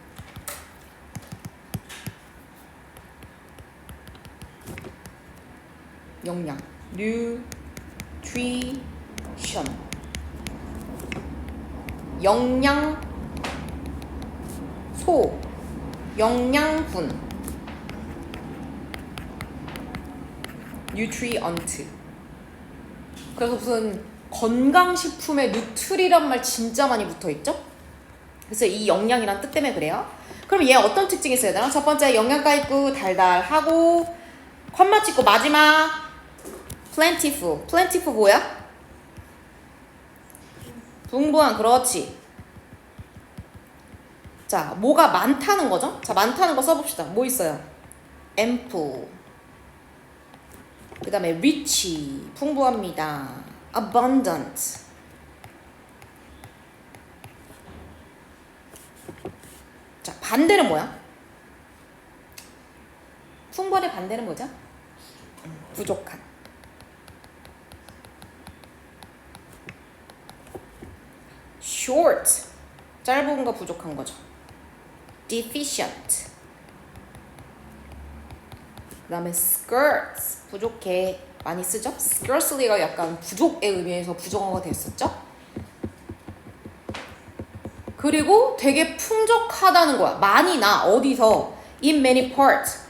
영양. nutrition. 영양 소, 영양분. nutrient. 그래서 무슨 건강식품에 누트리란 말 진짜 많이 붙어있죠? 그래서 이 영양이란 뜻 때문에 그래요. 그럼 얘 어떤 특징이 있어야 되나? 첫 번째 영양가 있고 달달하고 컴마 찍고 마지막 plentiful. plentiful 뭐야? 풍부한. 그렇지. 자, 뭐가 많다는 거죠? 자, 많다는 거 써봅시다. 뭐 있어요? ample. 그 다음에 rich. 풍부합니다. abundant. 자, 반대는 뭐야? 풍부한의 반대는 뭐죠? 부족한. short. 짧은 거 부족한 거죠. deficient. 그 다음에 scarce. 부족해. 많이 쓰죠? scarcely가 약간 부족의 의미에서 부정어가 됐었죠? 그리고 되게 풍족하다는 거야. 많이 나. 어디서? in many parts.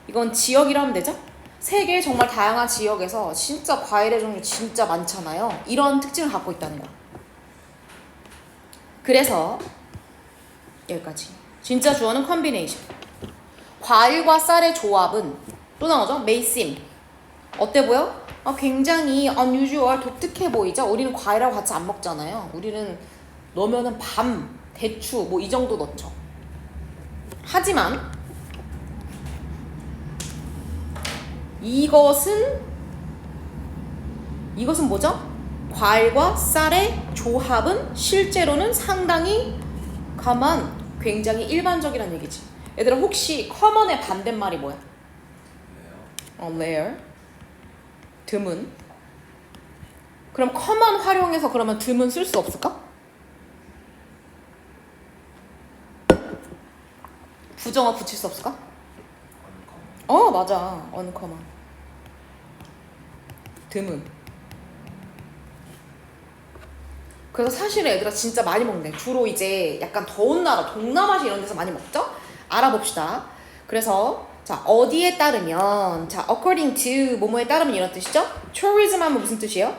이건 지역이라 하면 되죠? 세계 정말 다양한 지역에서 진짜 과일의 종류 진짜 많잖아요. 이런 특징을 갖고 있다는 거야. 그래서 여기까지. 진짜 주어는 combination. 과일과 쌀의 조합은 또 나오죠? may seem. 어때 보여? 굉장히 unusual, 독특해 보이죠? 우리는 과일하고 같이 안 먹잖아요. 우리는 넣으면은 밤, 대추 뭐 이 정도 넣죠. 하지만 이것은 뭐죠? 과일과 쌀의 조합은 실제로는 상당히 굉장히 일반적이란 얘기지. 얘들아 혹시 common의 반대말이 뭐야? 네요. rare. 드문. 그럼 common 활용해서 그러면 드문 쓸 수 없을까? 부정어 붙일 수 없을까? 맞아. uncommon. 드문. 그래서 사실은 얘들아 진짜 많이 먹네. 주로 이제 약간 더운 나라, 동남아시 이런 데서 많이 먹죠? 알아봅시다. 그래서 자, 어디에 따르면 자, according to 뭐뭐에 따르면 이런 뜻이죠? tourism 하면 무슨 뜻이에요?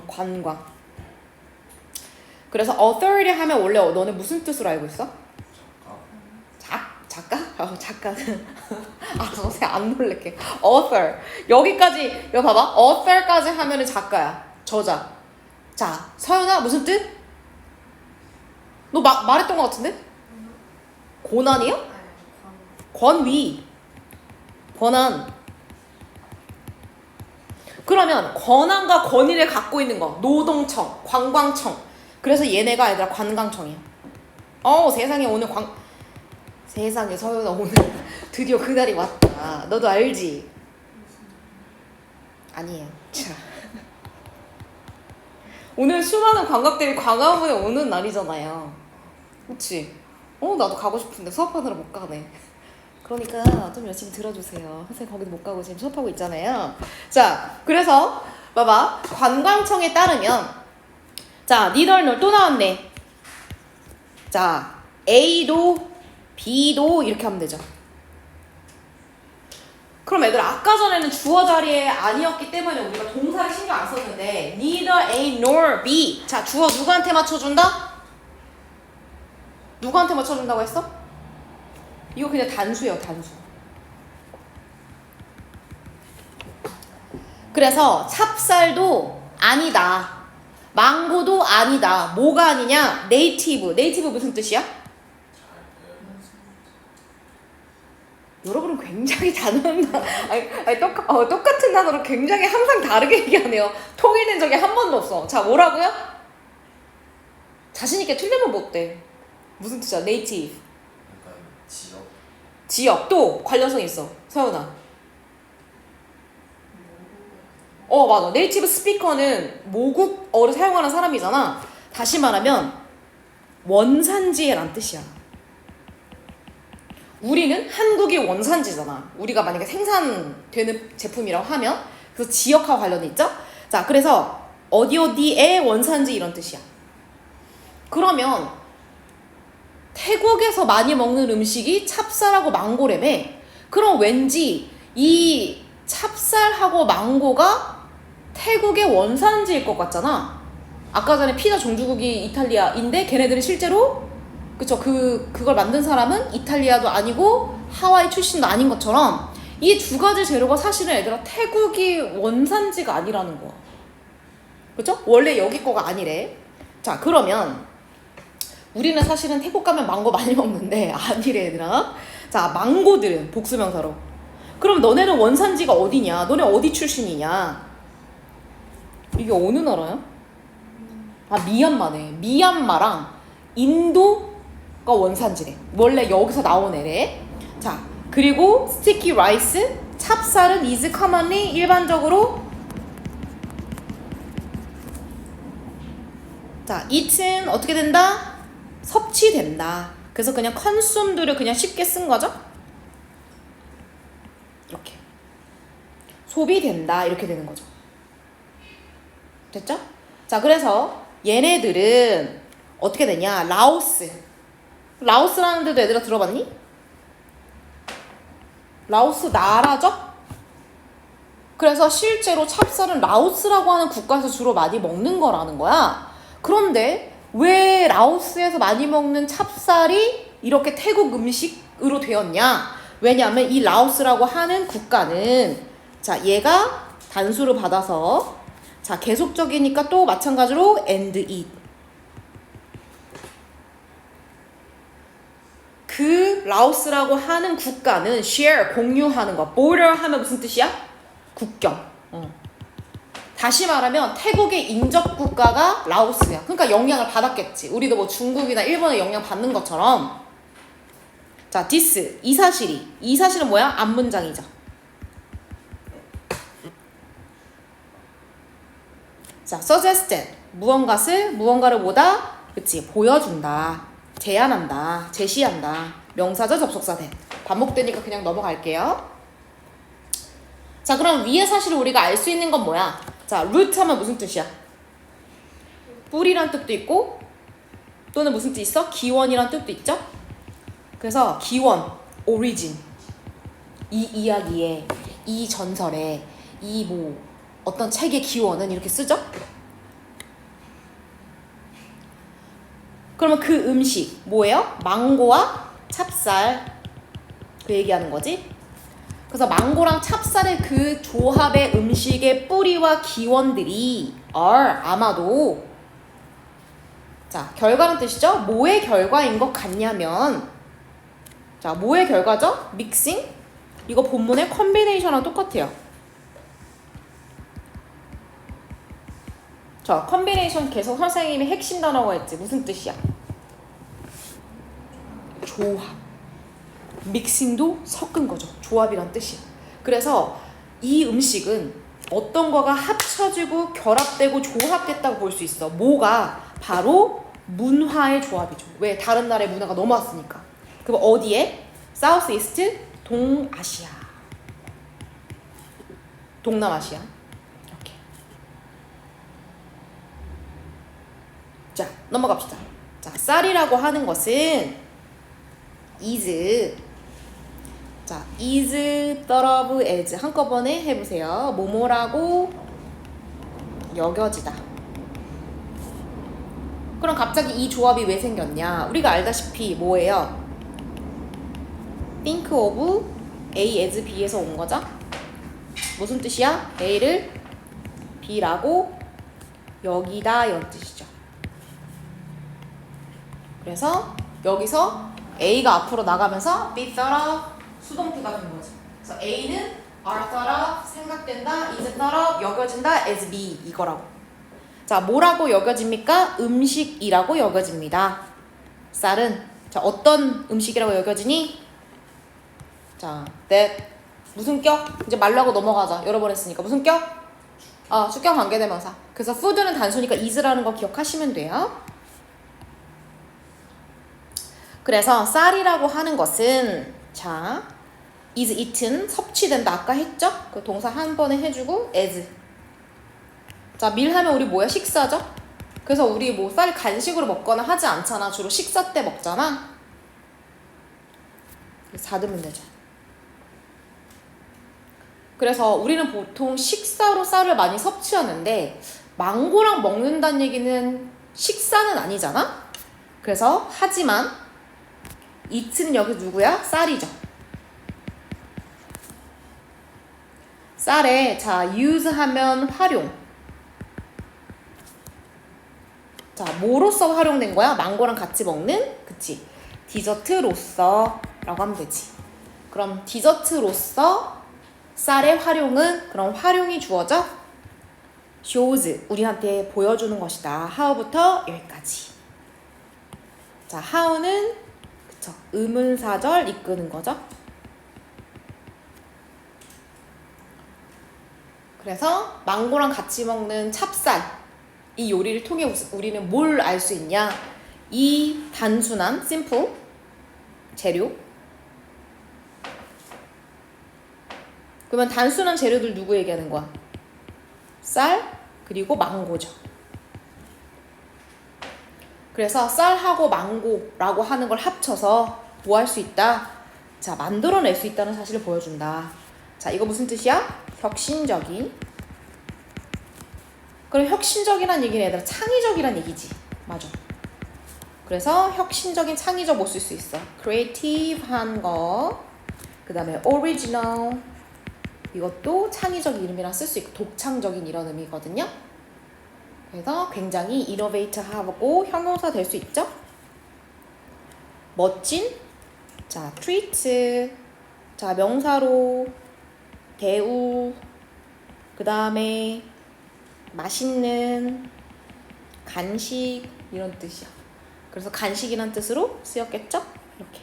관광. 그래서 authority 하면 원래 너네 무슨 뜻으로 알고 있어? 작가? 작가는 선생님 안 놀랄게. author. 여기까지 여기 봐봐. author까지 하면은 작가야. 저자. 자, 서연아 무슨 뜻? 너 말했던 것 같은데? 고난이요? 권위. 권한. 그러면 권한과 권위를 갖고 있는 거 노동청, 관광청. 그래서 얘네가 얘들아 관광청이야. 세상에 오늘 세상에 서연아 오늘 드디어 그날이 왔다. 너도 알지? 아니에요. 자, 오늘 수많은 관광객들이 광화문에 오는 날이잖아요. 그치? 나도 가고 싶은데 수업하느라 못 가네. 그러니까 좀 열심히 들어주세요. 선생님 거기도 못 가고 지금 수업하고 있잖아요. 자, 그래서 봐봐. 관광청에 따르면 자, neither nor 또 나왔네. 자, A도 B도 이렇게 하면 되죠. 그럼 애들 아까 전에는 주어 자리에 아니었기 때문에 우리가 동사를 신경 안 썼는데 neither A nor B. 자, 주어 누구한테 맞춰준다? 누구한테 맞춰준다고 했어? 이거 그냥 단수예요, 단수. 그래서 찹쌀도 아니다. 망고도 아니다. 뭐가 아니냐? 네이티브. 네이티브 무슨 뜻이야? 여러분은 굉장히 단어나 똑같은 단어로 굉장히 항상 다르게 얘기하네요. 통일된 적이 한 번도 없어. 자, 뭐라고요? 자신 있게 틀리면 뭐 어때? 무슨 뜻이야? 네이티브. 약간 지역. 지역 또 관련성 있어. 서연아. 맞아. 네이티브 스피커는 모국어를 사용하는 사람이잖아. 다시 말하면 원산지란 뜻이야. 우리는 한국이 원산지잖아. 우리가 만약에 생산되는 제품이라고 하면 그래서 지역하고 관련이 있죠. 자, 그래서 어디의 원산지 이런 뜻이야. 그러면 태국에서 많이 먹는 음식이 찹쌀하고 망고래며. 그럼 왠지 이 찹쌀하고 망고가 태국의 원산지일 것 같잖아. 아까 전에 피자 종주국이 이탈리아인데 걔네들은 실제로 그쵸, 그걸 만든 사람은 이탈리아도 아니고 하와이 출신도 아닌 것처럼 이 두 가지 재료가 사실은 얘들아 태국이 원산지가 아니라는 거야. 그쵸? 원래 여기 거가 아니래. 자, 그러면 우리는 사실은 태국 가면 망고 많이 먹는데 아니래 얘들아. 자, 망고들은 복수명사로. 그럼 너네는 원산지가 어디냐? 너네 어디 출신이냐? 이게 어느 나라야? 미얀마네. 미얀마랑 인도가 원산지래. 원래 여기서 나온 애래. 자, 그리고 스티키 라이스, 찹쌀은 is commonly 일반적으로 자, eat은 어떻게 된다? 섭취된다. 그래서 그냥 consume를 그냥 쉽게 쓴 거죠. 이렇게 소비된다 이렇게 되는 거죠. 됐죠? 자, 그래서 얘네들은 어떻게 되냐? 라오스라는 데도 얘들아 들어봤니? 라오스 나라죠? 그래서 실제로 찹쌀은 라오스라고 하는 국가에서 주로 많이 먹는 거라는 거야. 그런데 왜 라오스에서 많이 먹는 찹쌀이 이렇게 태국 음식으로 되었냐? 왜냐하면 이 라오스라고 하는 국가는 자 얘가 단수를 받아서 자 계속적이니까 또 마찬가지로 and eat 그 라오스라고 하는 국가는 share 공유하는 거 border 하면 무슨 뜻이야? 국경. 다시 말하면 태국의 인접 국가가 라오스야. 그러니까 영향을 받았겠지. 우리도 뭐 중국이나 일본에 영향 받는 것처럼. 자, this 이 사실은 뭐야? 앞문장이죠. 자, suggested 무언가를 뭐다? 그치 보여준다, 제안한다, 제시한다. 명사죠, 접속사 된. 반복되니까 그냥 넘어갈게요. 자, 그럼 위의 사실을 우리가 알 수 있는 건 뭐야? 자, root 하면 무슨 뜻이야? 뿌리란 뜻도 있고 또는 무슨 뜻 있어? 기원이란 뜻도 있죠? 그래서 기원, origin 이 이야기에, 이 전설에, 이 뭐 어떤 책의 기원은 이렇게 쓰죠? 그러면 그 음식 뭐예요? 망고와 찹쌀 그 얘기하는 거지? 그래서 망고랑 찹쌀의 그 조합의 음식의 뿌리와 기원들이 아마도 자 결과는 뜻이죠? 뭐의 결과인 것 같냐면 자 뭐의 결과죠? 믹싱 이거 본문의 컨비네이션이랑 똑같아요. 자 컨비네이션 계속 선생님이 핵심 단어가 있지. 무슨 뜻이야? 조합. 믹싱도 섞은 거죠. 조합이란 뜻이야. 그래서 이 음식은 어떤 거가 합쳐지고 결합되고 조합됐다고 볼 수 있어. 뭐가? 바로 문화의 조합이죠. 왜? 다른 나라의 문화가 넘어왔으니까. 그럼 어디에? 사우스 이스트 동아시아. 동남아시아. 이렇게. 자, 넘어갑시다. 자, 쌀이라고 하는 것은 is 자, is, thought of, as 한꺼번에 해보세요. 뭐뭐라고 여겨지다. 그럼 갑자기 이 조합이 왜 생겼냐? 우리가 알다시피 뭐예요? think of A as B에서 온 거죠? 무슨 뜻이야? A를 B라고 여기다 이런 뜻이죠. 그래서 여기서 A가 앞으로 나가면서 be thought of 수동태가 된 거지. 그래서 A는 are thought of 생각된다, is thought of 여겨진다, as B 이거라고. 자, 뭐라고 여겨집니까? 음식이라고 여겨집니다. 쌀은 자 어떤 음식이라고 여겨지니? 자, that 무슨 격? 이제 말로 하고 넘어가자. 여러 번 했으니까 무슨 격? 주격 관계대명사. 그래서 food는 단수니까 is라는 거 기억하시면 돼요. 그래서 쌀이라고 하는 것은 자 is eaten 섭취된다 아까 했죠? 그 동사 한 번에 해주고 as 자 밀하면 우리 뭐야? 식사죠? 그래서 우리 뭐 쌀 간식으로 먹거나 하지 않잖아. 주로 식사 때 먹잖아. 4등분 되죠. 그래서 우리는 보통 식사로 쌀을 많이 섭취하는데 망고랑 먹는다는 얘기는 식사는 아니잖아? 그래서 하지만 eat는 여기 누구야? 쌀이죠. 쌀에 자 use 하면 활용. 자 뭐로써 활용된 거야? 망고랑 같이 먹는? 그치? 디저트로서 라고 하면 되지. 그럼 디저트로서 쌀의 활용은 그럼 활용이 주어져? shows 우리한테 보여주는 것이다. how부터 여기까지. 자 how는 그쵸 의문사절 이끄는 거죠. 그래서 망고랑 같이 먹는 찹쌀 이 요리를 통해 우리는 뭘 알 수 있냐? 이 단순한 simple 재료. 그러면 단순한 재료들 누구 얘기하는 거야? 쌀 그리고 망고죠. 그래서 쌀하고 망고라고 하는 걸 합쳐서 뭐 할 수 있다? 자, 만들어낼 수 있다는 사실을 보여준다. 자, 이거 무슨 뜻이야? 혁신적인. 그럼 혁신적이란 얘기는 얘들아 창의적이란 얘기지. 맞아. 그래서 혁신적인, 창의적 뭐 쓸 수 있어? creative한 거. 그 다음에 original. 이것도 창의적 이름이랑 쓸 수 있고 독창적인 이런 의미거든요. 그래서 굉장히 innovative하고 형용사 될 수 있죠. 멋진. 자, treat. 자, 명사로 대우. 그 다음에 맛있는, 간식 이런 뜻이야. 그래서 간식이란 뜻으로 쓰였겠죠? 이렇게.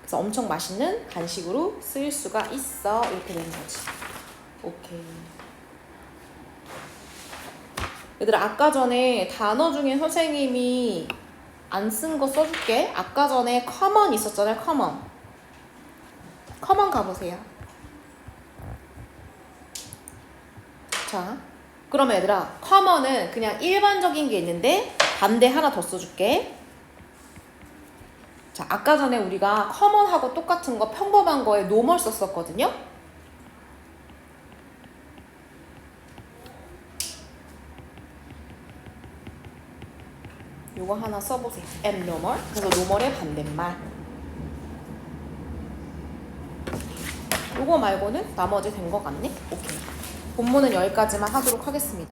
그래서 엄청 맛있는 간식으로 쓰일 수가 있어. 이렇게 되는 거지. 오케이. 얘들아, 아까 전에 단어 중에 선생님이 안 쓴 거 써줄게. 아까 전에 common 있었잖아요. common. common 가보세요. 자, 그러면 얘들아, common은 그냥 일반적인 게 있는데 반대 하나 더 써줄게. 자, 아까 전에 우리가 common하고 똑같은 거, 평범한 거에 normal 썼었거든요. 요거 하나 써보세요. abnormal. 그래서 normal의 반대말. 요거 말고는 나머지 된 거 같네? 오케이. 본문은 여기까지만 하도록 하겠습니다.